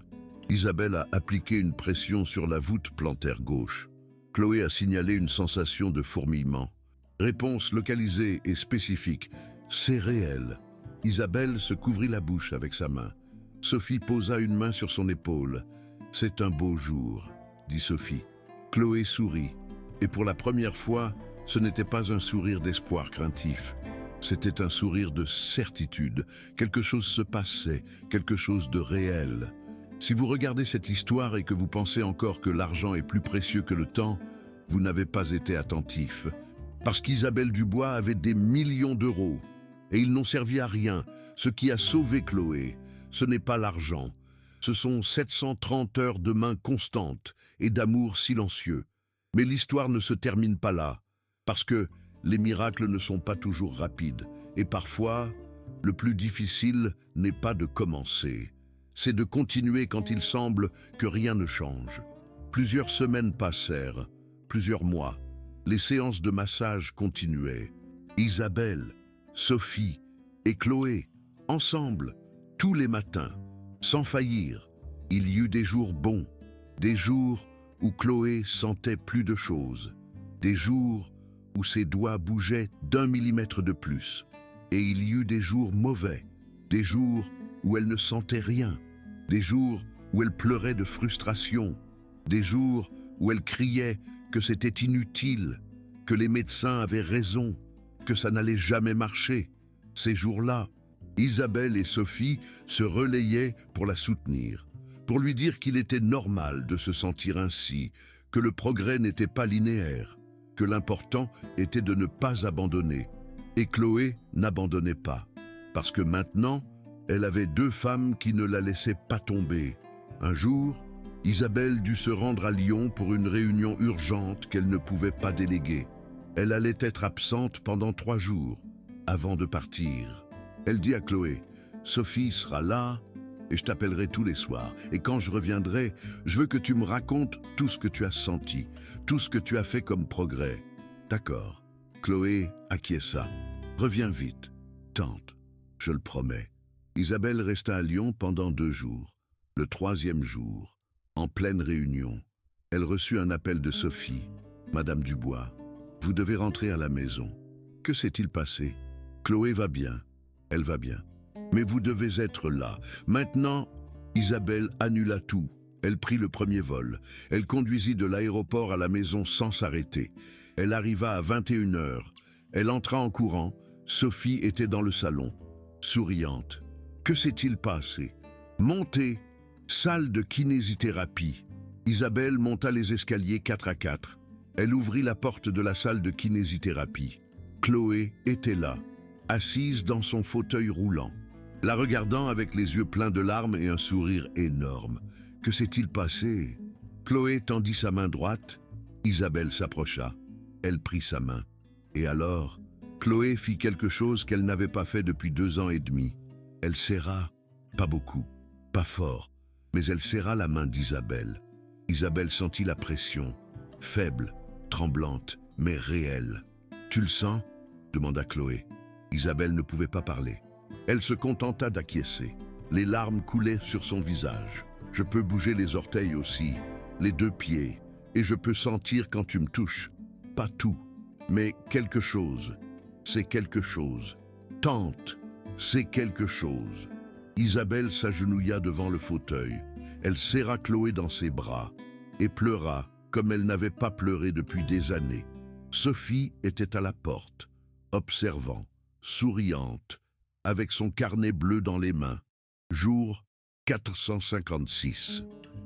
Isabelle a appliqué une pression sur la voûte plantaire gauche. Chloé a signalé une sensation de fourmillement. Réponse localisée et spécifique. C'est réel. Isabelle se couvrit la bouche avec sa main. Sophie posa une main sur son épaule. C'est un beau jour, dit Sophie. Chloé sourit. Et pour la première fois, ce n'était pas un sourire d'espoir craintif. C'était un sourire de certitude. Quelque chose se passait, quelque chose de réel. Si vous regardez cette histoire et que vous pensez encore que l'argent est plus précieux que le temps, vous n'avez pas été attentif. Parce qu'Isabelle Dubois avait des millions d'euros. Et ils n'ont servi à rien. Ce qui a sauvé Chloé, ce n'est pas l'argent. Ce sont 730 heures de main constantes et d'amour silencieux. Mais l'histoire ne se termine pas là. Parce que les miracles ne sont pas toujours rapides. Et parfois, le plus difficile n'est pas de commencer. C'est de continuer quand il semble que rien ne change. Plusieurs semaines passèrent, plusieurs mois. Les séances de massage continuaient. Isabelle, Sophie et Chloé, ensemble, tous les matins, sans faillir. Il y eut des jours bons, des jours où Chloé sentait plus de choses, des jours où ses doigts bougeaient d'1 millimètre de plus. Et il y eut des jours mauvais, des jours où elle ne sentait rien, des jours où elle pleurait de frustration, des jours où elle criait que c'était inutile, que les médecins avaient raison, que ça n'allait jamais marcher. Ces jours-là, Isabelle et Sophie se relayaient pour la soutenir, pour lui dire qu'il était normal de se sentir ainsi, que le progrès n'était pas linéaire, que l'important était de ne pas abandonner. Et Chloé n'abandonnait pas, parce que maintenant, elle avait 2 femmes qui ne la laissaient pas tomber. Un jour, Isabelle dut se rendre à Lyon pour une réunion urgente qu'elle ne pouvait pas déléguer. Elle allait être absente pendant 3 jours, avant de partir. Elle dit à Chloé, « Sophie sera là et je t'appellerai tous les soirs. Et quand je reviendrai, je veux que tu me racontes tout ce que tu as senti, tout ce que tu as fait comme progrès. » D'accord. Chloé acquiesça. « Reviens vite. Tante, je le promets. » Isabelle resta à Lyon pendant 2 jours. Le 3e jour, en pleine réunion, elle reçut un appel de Sophie. « Madame Dubois, vous devez rentrer à la maison. » Que s'est-il passé? Chloé va bien. Elle va bien. Mais vous devez être là. Maintenant, Isabelle annula tout. Elle prit le premier vol. Elle conduisit de l'aéroport à la maison sans s'arrêter. Elle arriva à 21 heures. Elle entra en courant. Sophie était dans le salon, souriante. Que s'est-il passé? Montée, salle de kinésithérapie. Isabelle monta les escaliers 4 à 4. Elle ouvrit la porte de la salle de kinésithérapie. Chloé était là, assise dans son fauteuil roulant, la regardant avec les yeux pleins de larmes et un sourire énorme. Que s'est-il passé? Chloé tendit sa main droite. Isabelle s'approcha. Elle prit sa main. Et alors, Chloé fit quelque chose qu'elle n'avait pas fait depuis 2 ans et demi. Elle serra, pas beaucoup, pas fort, mais elle serra la main d'Isabelle. Isabelle sentit la pression, faible, tremblante, mais réelle. « Tu le sens ?» demanda Chloé. Isabelle ne pouvait pas parler. Elle se contenta d'acquiescer. Les larmes coulaient sur son visage. « Je peux bouger les orteils aussi, les 2 pieds, et je peux sentir quand tu me touches. Pas tout, mais quelque chose. C'est quelque chose. Tante, c'est quelque chose. » Isabelle s'agenouilla devant le fauteuil. Elle serra Chloé dans ses bras et pleura comme elle n'avait pas pleuré depuis des années. Sophie était à la porte, observant, souriante, avec son carnet bleu dans les mains. « Jour 456 »,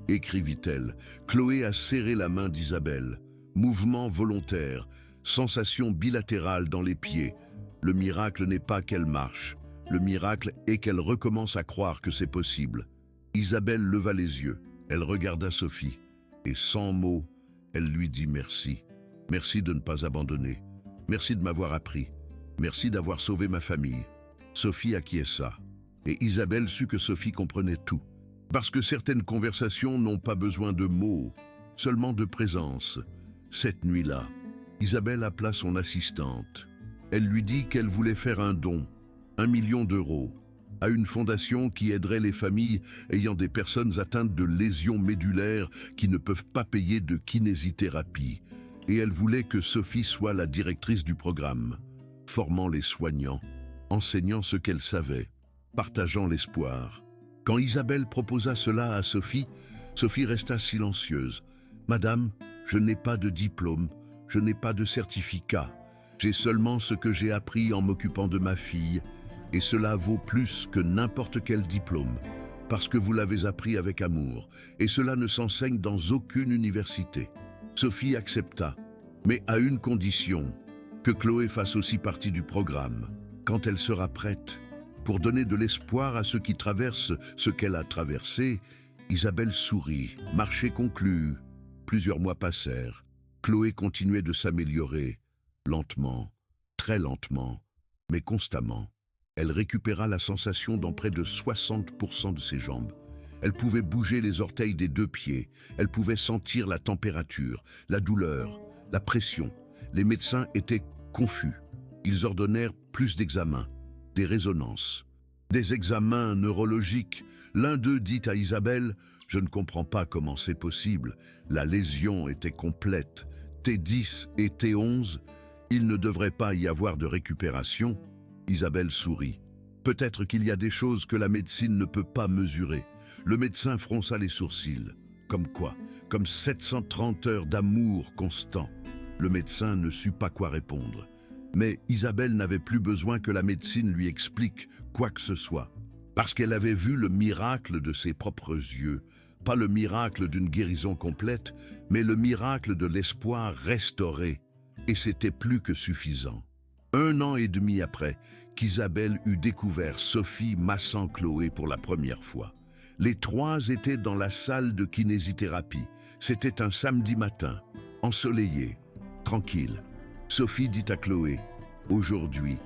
écrivit-elle. Chloé a serré la main d'Isabelle. Mouvement volontaire, sensation bilatérale dans les pieds. Le miracle n'est pas qu'elle marche. Le miracle est qu'elle recommence à croire que c'est possible. Isabelle leva les yeux. Elle regarda Sophie. Et sans mots, elle lui dit merci. Merci de ne pas abandonner. Merci de m'avoir appris. Merci d'avoir sauvé ma famille. Sophie acquiesça. Et Isabelle sut que Sophie comprenait tout. Parce que certaines conversations n'ont pas besoin de mots, seulement de présence. Cette nuit-là, Isabelle appela son assistante. Elle lui dit qu'elle voulait faire un don, 1 million d'euros. à une fondation qui aiderait les familles ayant des personnes atteintes de lésions médulaires qui ne peuvent pas payer de kinésithérapie. Et elle voulait que Sophie soit la directrice du programme, formant les soignants, enseignant ce qu'elle savait, partageant l'espoir. Quand Isabelle proposa cela à Sophie, Sophie resta silencieuse. « Madame, je n'ai pas de diplôme, je n'ai pas de certificat. J'ai seulement ce que j'ai appris en m'occupant de ma fille, et cela vaut plus que n'importe quel diplôme, parce que vous l'avez appris avec amour, et cela ne s'enseigne dans aucune université. » Sophie accepta, mais à une condition, que Chloé fasse aussi partie du programme, quand elle sera prête. Pour donner de l'espoir à ceux qui traversent ce qu'elle a traversé, Isabelle sourit, marché conclu. Plusieurs mois passèrent. Chloé continuait de s'améliorer, lentement, très lentement, mais constamment. Elle récupéra la sensation dans près de 60% de ses jambes. Elle pouvait bouger les orteils des 2 pieds, elle pouvait sentir la température, la douleur, la pression. Les médecins étaient confus. Ils ordonnèrent plus d'examens, des résonances, des examens neurologiques. L'un d'eux dit à Isabelle « Je ne comprends pas comment c'est possible. La lésion était complète. T10 et T11, il ne devrait pas y avoir de récupération. » Isabelle sourit. Peut-être qu'il y a des choses que la médecine ne peut pas mesurer. Le médecin fronça les sourcils. Comme quoi? Comme 730 heures d'amour constant. Le médecin ne sut pas quoi répondre. Mais Isabelle n'avait plus besoin que la médecine lui explique quoi que ce soit. Parce qu'elle avait vu le miracle de ses propres yeux. Pas le miracle d'une guérison complète, mais le miracle de l'espoir restauré. Et c'était plus que suffisant. 1 an et demi après, qu'Isabelle eut découvert Sophie massant Chloé pour la première fois. Les 3 étaient dans la salle de kinésithérapie. C'était un samedi matin, ensoleillé, tranquille. Sophie dit à Chloé, « Aujourd'hui,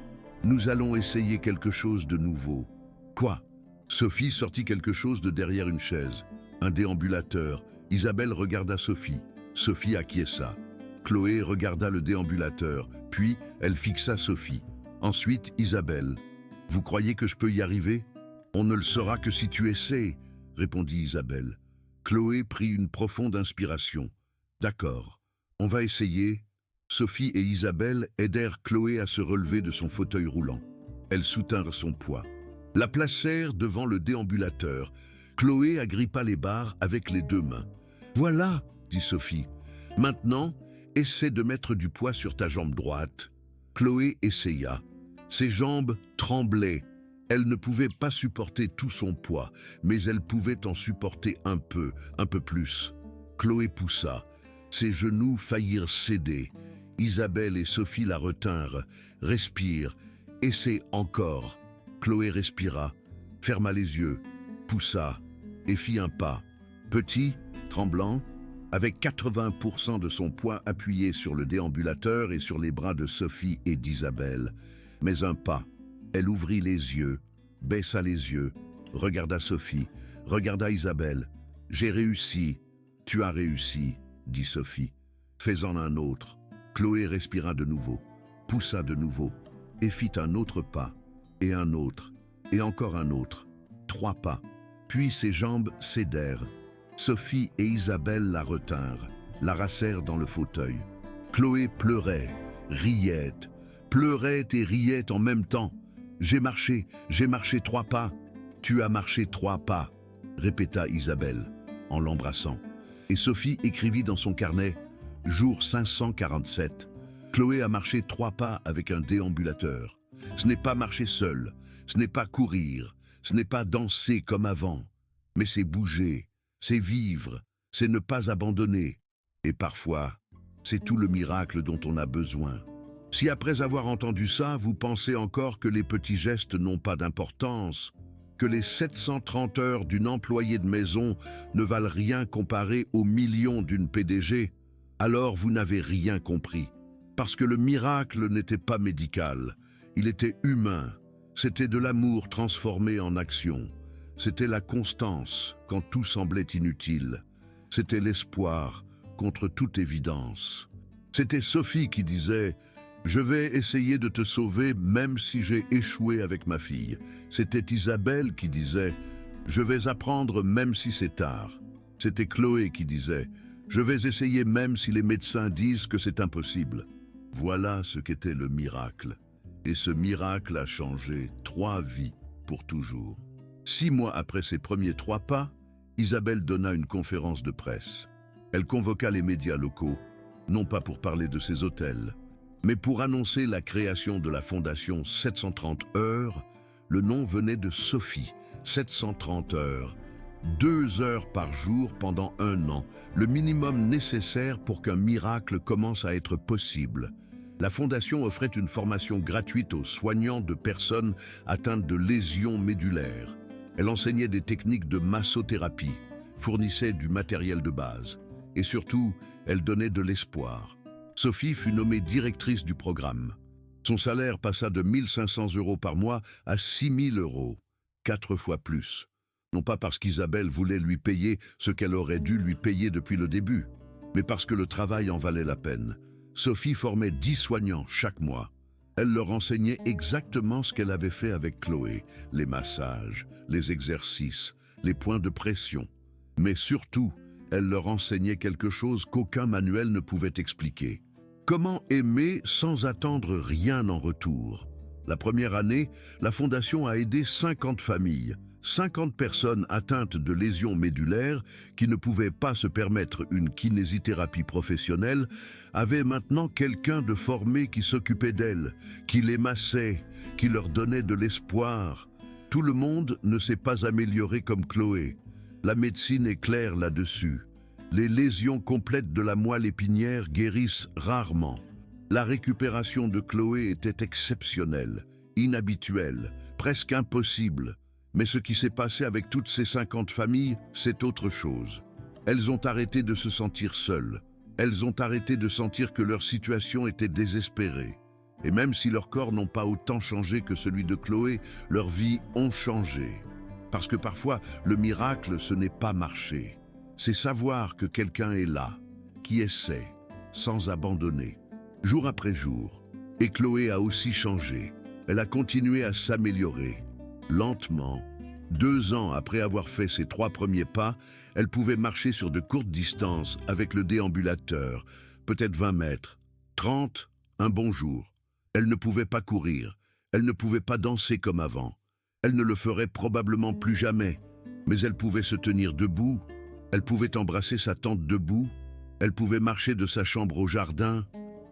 nous allons essayer quelque chose de nouveau. » « Quoi ?» Sophie sortit quelque chose de derrière une chaise, un déambulateur. Isabelle regarda Sophie. Sophie acquiesça. Chloé regarda le déambulateur, puis elle fixa Sophie. Ensuite, Isabelle. « Vous croyez que je peux y arriver ? On ne le saura que si tu essaies, » répondit Isabelle. Chloé prit une profonde inspiration. « D'accord, on va essayer. » Sophie et Isabelle aidèrent Chloé à se relever de son fauteuil roulant. Elles soutinrent son poids. La placèrent devant le déambulateur. Chloé agrippa les barres avec les 2 mains. « Voilà, » dit Sophie. « Maintenant, essaie de mettre du poids sur ta jambe droite. » Chloé essaya. Ses jambes tremblaient. Elle ne pouvait pas supporter tout son poids, mais elle pouvait en supporter un peu plus. Chloé poussa. Ses genoux faillirent céder. Isabelle et Sophie la retinrent. « Respire. Essaie encore. » Chloé respira, ferma les yeux, poussa et fit un pas. Petit, tremblant, avec 80% de son poids appuyé sur le déambulateur et sur les bras de Sophie et d'Isabelle. Mais un pas. Elle ouvrit les yeux, baissa les yeux, regarda Sophie, regarda Isabelle. « J'ai réussi. Tu as réussi, » dit Sophie. « Fais-en un autre. » Chloé respira de nouveau, poussa de nouveau et fit un autre pas. Et un autre, et encore un autre. 3 pas. Puis ses jambes cédèrent. Sophie et Isabelle la retinrent, la rassèrent dans le fauteuil. Chloé pleurait, riait et riait en même temps. « J'ai marché 3 pas. »« Tu as marché 3 pas, » répéta Isabelle, en l'embrassant. Et Sophie écrivit dans son carnet « Jour 547. Chloé a marché 3 pas avec un déambulateur. » Ce n'est pas marcher seul, ce n'est pas courir, ce n'est pas danser comme avant, mais c'est bouger, c'est vivre, c'est ne pas abandonner. Et parfois, c'est tout le miracle dont on a besoin. Si après avoir entendu ça, vous pensez encore que les petits gestes n'ont pas d'importance, que les 730 heures d'une employée de maison ne valent rien comparé aux millions d'une PDG, alors vous n'avez rien compris. Parce que le miracle n'était pas médical. Il était humain, c'était de l'amour transformé en action, c'était la constance quand tout semblait inutile, c'était l'espoir contre toute évidence. C'était Sophie qui disait Je vais essayer de te sauver même si j'ai échoué avec ma fille. C'était Isabelle qui disait « Je vais apprendre même si c'est tard ». C'était Chloé qui disait « Je vais essayer même si les médecins disent que c'est impossible ». Voilà ce qu'était le miracle. Et ce miracle a changé 3 vies pour toujours. 6 mois après ses premiers 3 pas, Isabelle donna une conférence de presse. Elle convoqua les médias locaux, non pas pour parler de ses hôtels, mais pour annoncer la création de la fondation 730 heures. Le nom venait de Sophie, 730 heures. 2 heures par jour pendant 1 an, le minimum nécessaire pour qu'un miracle commence à être possible. La fondation offrait une formation gratuite aux soignants de personnes atteintes de lésions médulaires. Elle enseignait des techniques de massothérapie, fournissait du matériel de base et surtout, elle donnait de l'espoir. Sophie fut nommée directrice du programme. Son salaire passa de 1 500 € par mois à 6 000 €, 4 fois plus. Non pas parce qu'Isabelle voulait lui payer ce qu'elle aurait dû lui payer depuis le début, mais parce que le travail en valait la peine. Sophie formait 10 soignants chaque mois. Elle leur enseignait exactement ce qu'elle avait fait avec Chloé, les massages, les exercices, les points de pression. Mais surtout, elle leur enseignait quelque chose qu'aucun manuel ne pouvait expliquer. Comment aimer sans attendre rien en retour? La première année, la Fondation a aidé 50 familles, 50 personnes atteintes de lésions médulaires qui ne pouvaient pas se permettre une kinésithérapie professionnelle, avaient maintenant quelqu'un de formé qui s'occupait d'elles, qui les massait, qui leur donnait de l'espoir. Tout le monde ne s'est pas amélioré comme Chloé. La médecine est claire là-dessus. Les lésions complètes de la moelle épinière guérissent rarement. La récupération de Chloé était exceptionnelle, inhabituelle, presque impossible. Mais ce qui s'est passé avec toutes ces 50 familles, c'est autre chose. Elles ont arrêté de se sentir seules. Elles ont arrêté de sentir que leur situation était désespérée. Et même si leurs corps n'ont pas autant changé que celui de Chloé, leurs vies ont changé. Parce que parfois, le miracle, ce n'est pas marcher. C'est savoir que quelqu'un est là, qui essaie, sans abandonner, jour après jour. Et Chloé a aussi changé. Elle a continué à s'améliorer. Lentement, 2 ans après avoir fait ses 3 premiers pas, elle pouvait marcher sur de courtes distances avec le déambulateur, peut-être 20 mètres, 30, un bon jour. Elle ne pouvait pas courir, elle ne pouvait pas danser comme avant. Elle ne le ferait probablement plus jamais, mais elle pouvait se tenir debout, elle pouvait embrasser sa tante debout, elle pouvait marcher de sa chambre au jardin,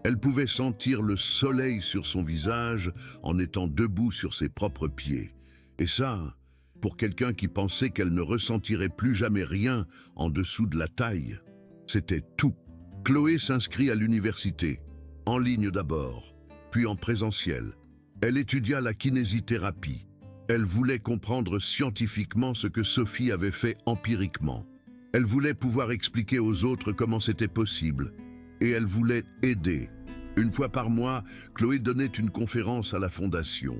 elle pouvait sentir le soleil sur son visage en étant debout sur ses propres pieds. Et ça, pour quelqu'un qui pensait qu'elle ne ressentirait plus jamais rien en dessous de la taille, c'était tout. Chloé s'inscrit à l'université, en ligne d'abord, puis en présentiel. Elle étudia la kinésithérapie. Elle voulait comprendre scientifiquement ce que Sophie avait fait empiriquement. Elle voulait pouvoir expliquer aux autres comment c'était possible. Et elle voulait aider. 1 fois par mois, Chloé donnait une conférence à la Fondation.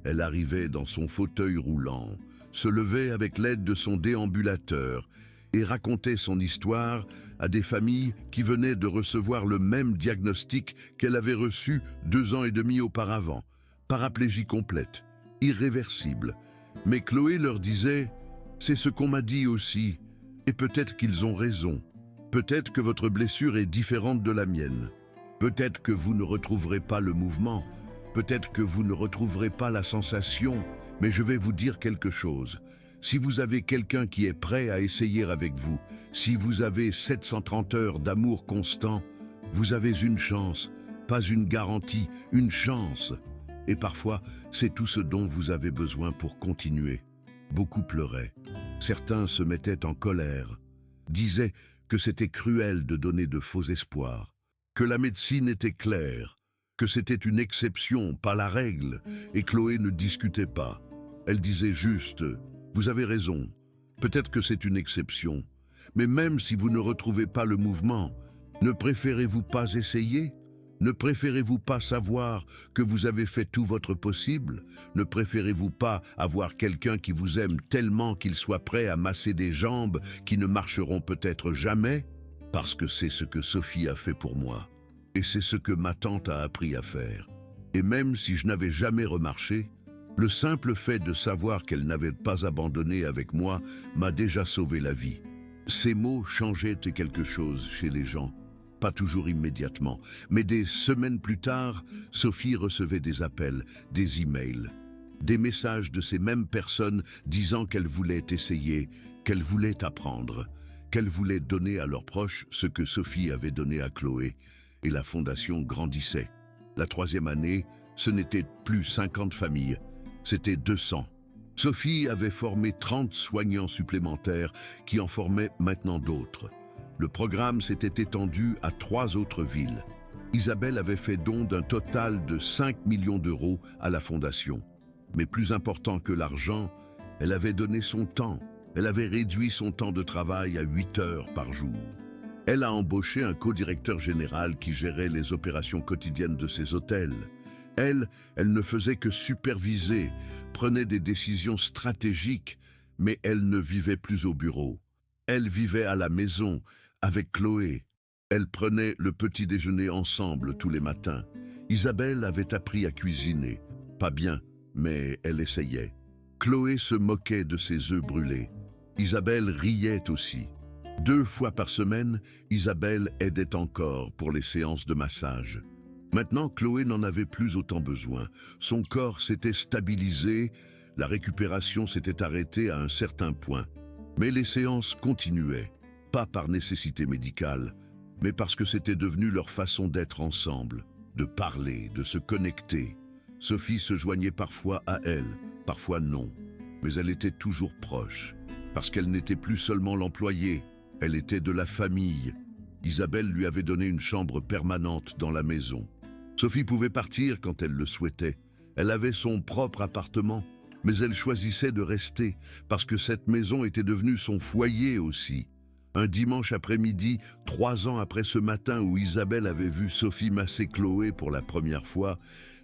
Elle arrivait dans son fauteuil roulant, se levait avec l'aide de son déambulateur et racontait son histoire à des familles qui venaient de recevoir le même diagnostic qu'elle avait reçu 2 ans et demi auparavant. Paraplégie complète, irréversible. Mais Chloé leur disait « C'est ce qu'on m'a dit aussi, et peut-être qu'ils ont raison. Peut-être que votre blessure est différente de la mienne. Peut-être que vous ne retrouverez pas le mouvement. Peut-être que vous ne retrouverez pas la sensation, mais je vais vous dire quelque chose. Si vous avez quelqu'un qui est prêt à essayer avec vous, si vous avez 730 heures d'amour constant, vous avez une chance, pas une garantie, une chance. Et parfois, c'est tout ce dont vous avez besoin pour continuer. » Beaucoup pleuraient. Certains se mettaient en colère, disaient que c'était cruel de donner de faux espoirs, que la médecine était claire, que c'était une exception, pas la règle, et Chloé ne discutait pas. Elle disait juste « Vous avez raison, peut-être que c'est une exception, mais même si vous ne retrouvez pas le mouvement, ne préférez-vous pas essayer ? Ne préférez-vous pas savoir que vous avez fait tout votre possible? Ne préférez-vous pas avoir quelqu'un qui vous aime tellement qu'il soit prêt à masser des jambes qui ne marcheront peut-être jamais? Parce que c'est ce que Sophie a fait pour moi. Et c'est ce que ma tante a appris à faire. Et même si je n'avais jamais remarché, le simple fait de savoir qu'elle n'avait pas abandonné avec moi m'a déjà sauvé la vie. Ces mots changeaient quelque chose chez les gens. Pas toujours immédiatement, mais des semaines plus tard, Sophie recevait des appels, des emails, des messages de ces mêmes personnes disant qu'elles voulaient essayer, qu'elles voulaient apprendre, qu'elles voulaient donner à leurs proches ce que Sophie avait donné à Chloé. Et la fondation grandissait. La 3e année, ce n'était plus 50 familles, c'était 200. Sophie avait formé 30 soignants supplémentaires qui en formaient maintenant d'autres. Le programme s'était étendu à 3 autres villes. Isabelle avait fait don d'un total de 5 millions d'euros à la fondation. Mais plus important que l'argent, elle avait donné son temps. Elle avait réduit son temps de travail à 8 heures par jour. Elle a embauché un co-directeur général qui gérait les opérations quotidiennes de ses hôtels. Elle ne faisait que superviser, prenait des décisions stratégiques, mais elle ne vivait plus au bureau. Elle vivait à la maison, avec Chloé. Elle prenait le petit déjeuner ensemble tous les matins. Isabelle avait appris à cuisiner. Pas bien, mais elle essayait. Chloé se moquait de ses œufs brûlés. Isabelle riait aussi. 2 fois par semaine, Isabelle aidait encore pour les séances de massage. Maintenant, Chloé n'en avait plus autant besoin. Son corps s'était stabilisé, la récupération s'était arrêtée à un certain point. Mais les séances continuaient, pas par nécessité médicale, mais parce que c'était devenu leur façon d'être ensemble, de parler, de se connecter. Sophie se joignait parfois à elle, parfois non, mais elle était toujours proche, parce qu'elle n'était plus seulement l'employée, elle était de la famille. Isabelle lui avait donné une chambre permanente dans la maison. Sophie pouvait partir quand elle le souhaitait. Elle avait son propre appartement, mais elle choisissait de rester parce que cette maison était devenue son foyer aussi. Un dimanche après-midi, 3 ans après ce matin où Isabelle avait vu Sophie masser Chloé pour la première fois,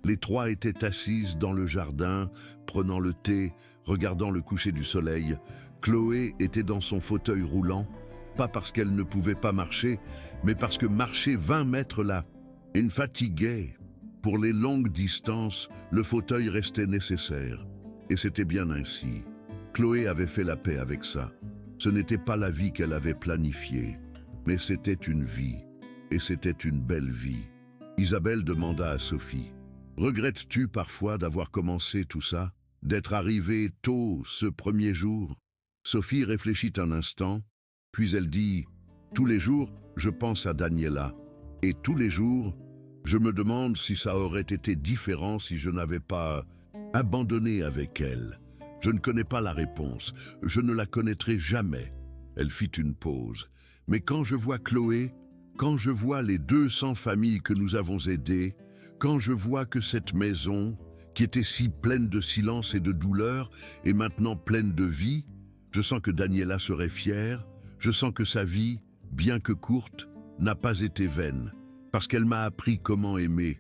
les 3 étaient assises dans le jardin, prenant le thé, regardant le coucher du soleil. Chloé était dans son fauteuil roulant, pas parce qu'elle ne pouvait pas marcher, mais parce que marcher 20 mètres là, une fatiguait. Pour les longues distances, le fauteuil restait nécessaire. Et c'était bien ainsi. Chloé avait fait la paix avec ça. Ce n'était pas la vie qu'elle avait planifiée, mais c'était une vie. Et c'était une belle vie. Isabelle demanda à Sophie, « Regrettes-tu parfois d'avoir commencé tout ça, d'être arrivée tôt ce premier jour ?» Sophie réfléchit un instant, puis elle dit, « Tous les jours, je pense à Daniela. Et tous les jours, je me demande si ça aurait été différent si je n'avais pas abandonné avec elle. Je ne connais pas la réponse, je ne la connaîtrai jamais. » Elle fit une pause. « Mais quand je vois Chloé, quand je vois les 200 familles que nous avons aidées, quand je vois que cette maison, qui était si pleine de silence et de douleur, est maintenant pleine de vie, je sens que Daniela serait fière, je sens que sa vie, bien que courte, n'a pas été vaine, parce qu'elle m'a appris comment aimer,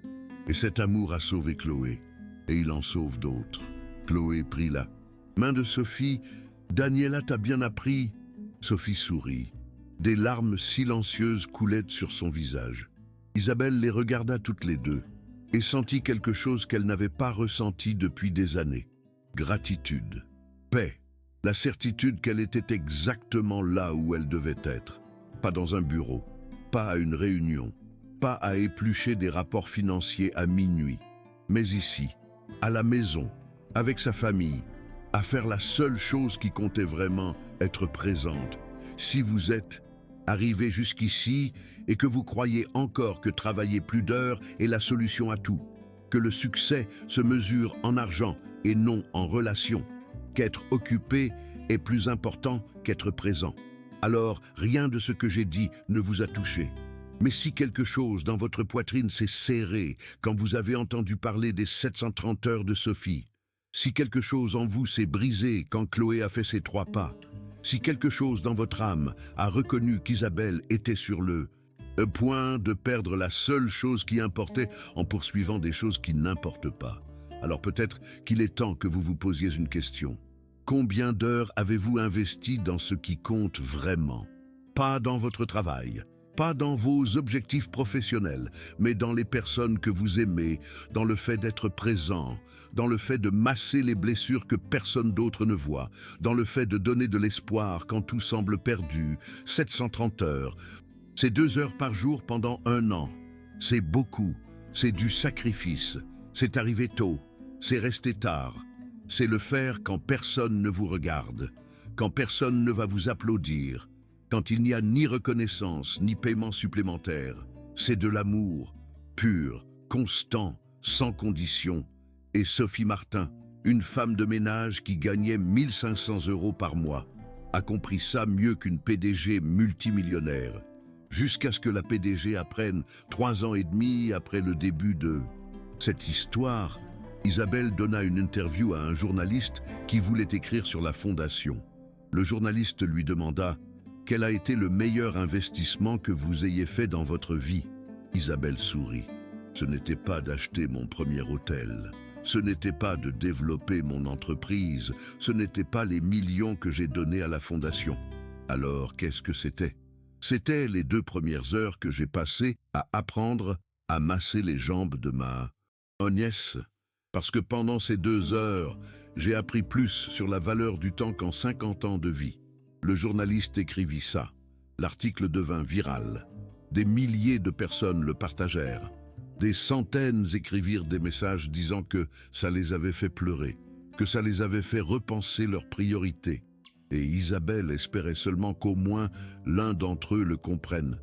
et cet amour a sauvé Chloé, et il en sauve d'autres. » Chloé prit la main de Sophie. « Daniela t'a bien appris ?» Sophie sourit. Des larmes silencieuses coulaient sur son visage. Isabelle les regarda toutes les deux, et sentit quelque chose qu'elle n'avait pas ressenti depuis des années. Gratitude, paix, la certitude qu'elle était exactement là où elle devait être. Pas dans un bureau, pas à une réunion, pas à éplucher des rapports financiers à minuit, mais ici, à la maison, avec sa famille, à faire la seule chose qui comptait vraiment, être présente. Si vous êtes arrivé jusqu'ici et que vous croyez encore que travailler plus d'heures est la solution à tout, que le succès se mesure en argent et non en relation, qu'être occupé est plus important qu'être présent, alors rien de ce que j'ai dit ne vous a touché. Mais si quelque chose dans votre poitrine s'est serré quand vous avez entendu parler des 730 heures de Sophie, si quelque chose en vous s'est brisé quand Chloé a fait ses 3 pas, si quelque chose dans votre âme a reconnu qu'Isabelle était sur le point de perdre la seule chose qui importait en poursuivant des choses qui n'importent pas, alors peut-être qu'il est temps que vous vous posiez une question. Combien d'heures avez-vous investi dans ce qui compte vraiment? Pas dans votre travail, Pas dans vos objectifs professionnels, mais dans les personnes que vous aimez, dans le fait d'être présent, dans le fait de masser les blessures que personne d'autre ne voit, dans le fait de donner de l'espoir quand tout semble perdu. 730 heures, c'est 2 heures par jour pendant 1 an. C'est beaucoup, c'est du sacrifice, c'est arriver tôt, c'est rester tard. C'est le faire quand personne ne vous regarde, quand personne ne va vous applaudir, quand il n'y a ni reconnaissance ni paiement supplémentaire. C'est de l'amour, pur, constant, sans condition. Et Sophie Martin, une femme de ménage qui gagnait 1 500 € par mois, a compris ça mieux qu'une PDG multimillionnaire. Jusqu'à ce que la PDG apprenne 3 ans et demi après le début de cette histoire, Isabelle donna une interview à un journaliste qui voulait écrire sur la fondation. Le journaliste lui demanda « Quel a été le meilleur investissement que vous ayez fait dans votre vie ?» Isabelle sourit. « Ce n'était pas d'acheter mon premier hôtel. Ce n'était pas de développer mon entreprise. Ce n'était pas les millions que j'ai donnés à la fondation. Alors, qu'est-ce que c'était ? C'était les 2 premières heures que j'ai passées à apprendre à masser les jambes de ma nièce. Parce que pendant ces 2 heures, j'ai appris plus sur la valeur du temps qu'en 50 ans de vie. » Le journaliste écrivit ça. L'article devint viral. Des milliers de personnes le partagèrent. Des centaines écrivirent des messages disant que ça les avait fait pleurer, que ça les avait fait repenser leurs priorités. Et Isabelle espérait seulement qu'au moins l'un d'entre eux le comprenne.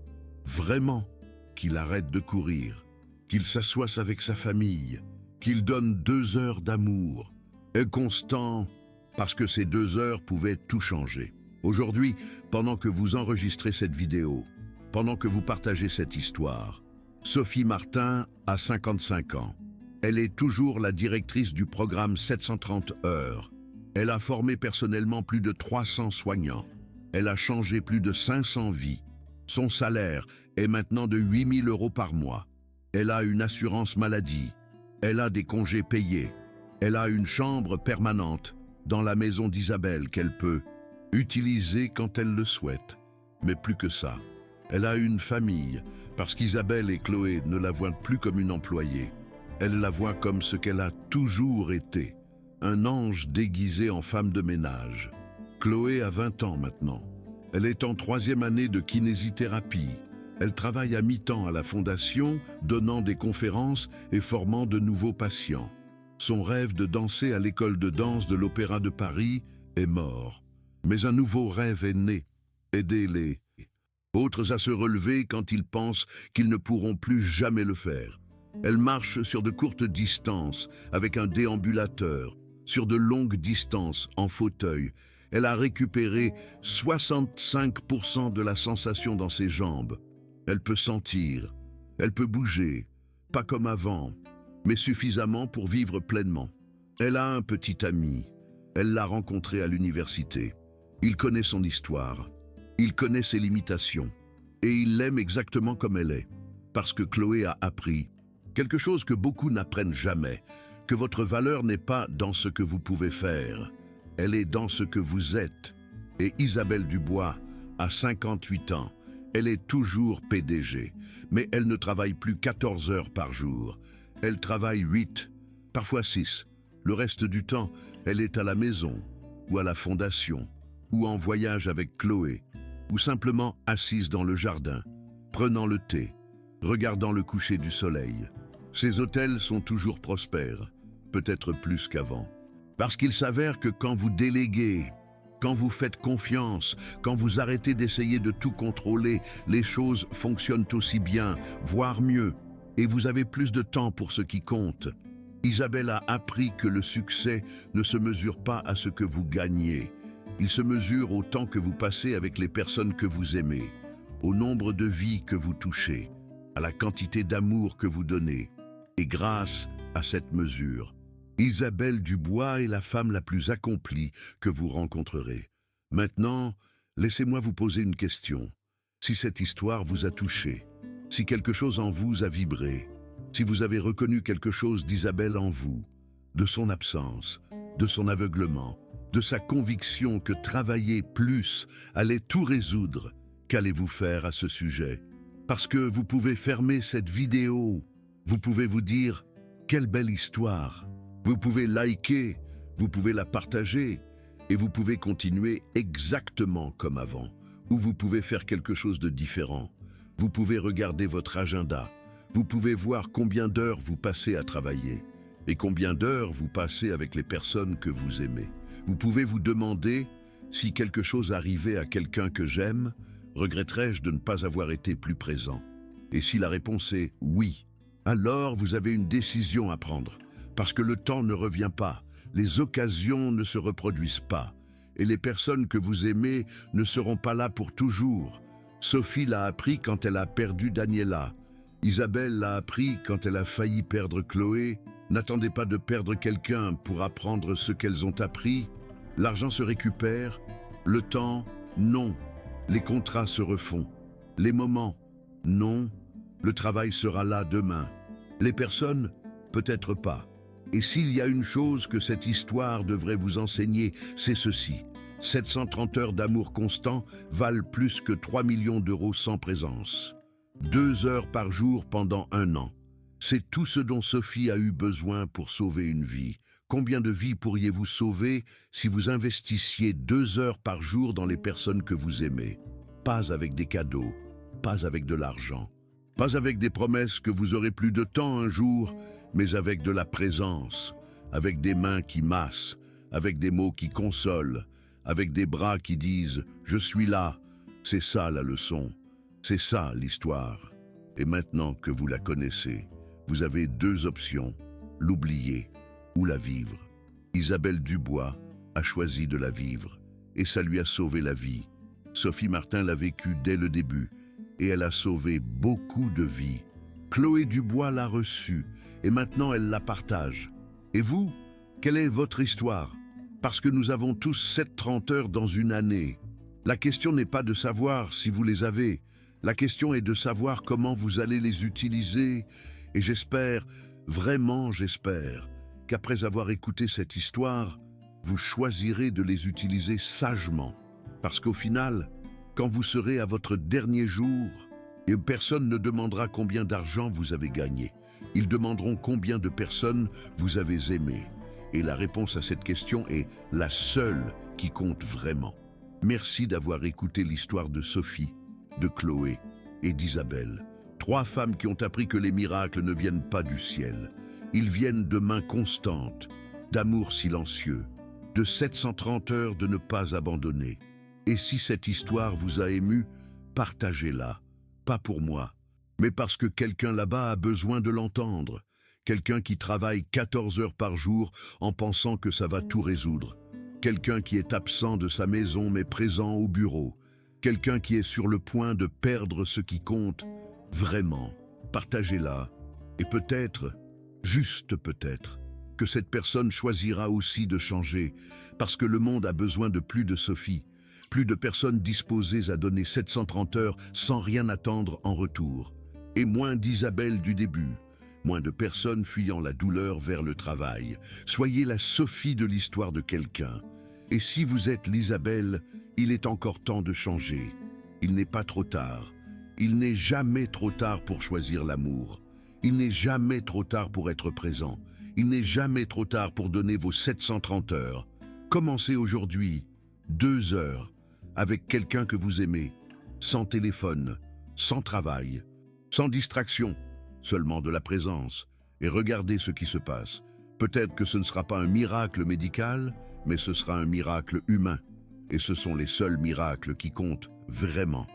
Vraiment, qu'il arrête de courir, qu'il s'assoie avec sa famille, qu'il donne 2 heures d'amour, et constant, parce que ces 2 heures pouvaient tout changer. Aujourd'hui, pendant que vous enregistrez cette vidéo, pendant que vous partagez cette histoire, Sophie Martin a 55 ans. Elle est toujours la directrice du programme 730 heures. Elle a formé personnellement plus de 300 soignants. Elle a changé plus de 500 vies. Son salaire est maintenant de 8 000 € par mois. Elle a une assurance maladie. Elle a des congés payés. Elle a une chambre permanente dans la maison d'Isabelle qu'elle peut utiliser quand elle le souhaite. Mais plus que ça, elle a une famille, parce qu'Isabelle et Chloé ne la voient plus comme une employée. Elle la voit comme ce qu'elle a toujours été, un ange déguisé en femme de ménage. Chloé a 20 ans maintenant. Elle est en 3e année de kinésithérapie. Elle travaille à mi-temps à la fondation, donnant des conférences et formant de nouveaux patients. Son rêve de danser à l'école de danse de l'Opéra de Paris est mort. Mais un nouveau rêve est né, aider les autres à se relever quand ils pensent qu'ils ne pourront plus jamais le faire. Elle marche sur de courtes distances avec un déambulateur, sur de longues distances en fauteuil. Elle a récupéré 65% de la sensation dans ses jambes. Elle peut sentir, elle peut bouger, pas comme avant, mais suffisamment pour vivre pleinement. Elle a un petit ami. Elle l'a rencontré à l'université. Il connaît son histoire. Il connaît ses limitations. Et il l'aime exactement comme elle est. Parce que Chloé a appris quelque chose que beaucoup n'apprennent jamais, que votre valeur n'est pas dans ce que vous pouvez faire. Elle est dans ce que vous êtes. Et Isabelle Dubois a 58 ans. Elle est toujours PDG. Mais elle ne travaille plus 14 heures par jour. Elle travaille 8, parfois 6. Le reste du temps, elle est à la maison, ou à la fondation, ou en voyage avec Chloé, ou simplement assise dans le jardin, prenant le thé, regardant le coucher du soleil. Ces hôtels sont toujours prospères, peut-être plus qu'avant. Parce qu'il s'avère que quand vous déléguez, quand vous faites confiance, quand vous arrêtez d'essayer de tout contrôler, les choses fonctionnent aussi bien, voire mieux, et vous avez plus de temps pour ce qui compte. Isabelle a appris que le succès ne se mesure pas à ce que vous gagnez. Il se mesure au temps que vous passez avec les personnes que vous aimez, au nombre de vies que vous touchez, à la quantité d'amour que vous donnez. Et grâce à cette mesure, Isabelle Dubois est la femme la plus accomplie que vous rencontrerez. Maintenant, laissez-moi vous poser une question. Si cette histoire vous a touché, si quelque chose en vous a vibré, si vous avez reconnu quelque chose d'Isabelle en vous, de son absence, de son aveuglement, de sa conviction que travailler plus allait tout résoudre, qu'allez-vous faire à ce sujet ? Parce que vous pouvez fermer cette vidéo. Vous pouvez vous dire, quelle belle histoire. Vous pouvez liker, vous pouvez la partager et vous pouvez continuer exactement comme avant. Ou vous pouvez faire quelque chose de différent. Vous pouvez regarder votre agenda. Vous pouvez voir combien d'heures vous passez à travailler et combien d'heures vous passez avec les personnes que vous aimez. Vous pouvez vous demander, si quelque chose arrivait à quelqu'un que j'aime, regretterais-je de ne pas avoir été plus présent? Et si la réponse est oui, alors vous avez une décision à prendre. Parce que le temps ne revient pas, les occasions ne se reproduisent pas, et les personnes que vous aimez ne seront pas là pour toujours. Sophie l'a appris quand elle a perdu Daniela. Isabelle l'a appris quand elle a failli perdre Chloé. N'attendez pas de perdre quelqu'un pour apprendre ce qu'elles ont appris. L'argent se récupère, le temps, non. Les contrats se refont. Les moments, non. Le travail sera là demain. Les personnes, peut-être pas. Et s'il y a une chose que cette histoire devrait vous enseigner, c'est ceci. 730 heures d'amour constant valent plus que 3 millions d'euros sans présence. 2 heures par jour pendant 1 an. C'est tout ce dont Sophie a eu besoin pour sauver une vie. Combien de vies pourriez-vous sauver si vous investissiez 2 heures par jour dans les personnes que vous aimez? Pas avec des cadeaux, pas avec de l'argent, pas avec des promesses que vous aurez plus de temps un jour, mais avec de la présence, avec des mains qui massent, avec des mots qui consolent, avec des bras qui disent « Je suis là ». C'est ça la leçon, c'est ça l'histoire. Et maintenant que vous la connaissez, vous avez 2 options, l'oublier ou la vivre. Isabelle Dubois a choisi de la vivre et ça lui a sauvé la vie. Sophie Martin l'a vécu dès le début et elle a sauvé beaucoup de vies. Chloé Dubois l'a reçue et maintenant elle la partage. Et vous, quelle est votre histoire? Parce que nous avons tous 730 heures dans une année. La question n'est pas de savoir si vous les avez. La question est de savoir comment vous allez les utiliser. Et j'espère, vraiment j'espère, qu'après avoir écouté cette histoire, vous choisirez de les utiliser sagement. Parce qu'au final, quand vous serez à votre dernier jour, et personne ne demandera combien d'argent vous avez gagné. Ils demanderont combien de personnes vous avez aimées. Et la réponse à cette question est la seule qui compte vraiment. Merci d'avoir écouté l'histoire de Sophie, de Chloé et d'Isabelle. 3 femmes qui ont appris que les miracles ne viennent pas du ciel. Ils viennent de mains constantes, d'amour silencieux, de 730 heures de ne pas abandonner. Et si cette histoire vous a ému, partagez-la. Pas pour moi, mais parce que quelqu'un là-bas a besoin de l'entendre. Quelqu'un qui travaille 14 heures par jour en pensant que ça va tout résoudre. Quelqu'un qui est absent de sa maison mais présent au bureau. Quelqu'un qui est sur le point de perdre ce qui compte. Vraiment, partagez-la. Et peut-être, juste peut-être, que cette personne choisira aussi de changer, parce que le monde a besoin de plus de Sophie. Plus de personnes disposées à donner 730 heures sans rien attendre en retour. Et moins d'Isabelle du début. Moins de personnes fuyant la douleur vers le travail. Soyez la Sophie de l'histoire de quelqu'un. Et si vous êtes l'Isabelle, il est encore temps de changer. Il n'est pas trop tard. Il n'est jamais trop tard pour choisir l'amour. Il n'est jamais trop tard pour être présent. Il n'est jamais trop tard pour donner vos 730 heures. Commencez aujourd'hui, 2 heures, avec quelqu'un que vous aimez, sans téléphone, sans travail, sans distraction, seulement de la présence, et regardez ce qui se passe. Peut-être que ce ne sera pas un miracle médical, mais ce sera un miracle humain. Et ce sont les seuls miracles qui comptent vraiment.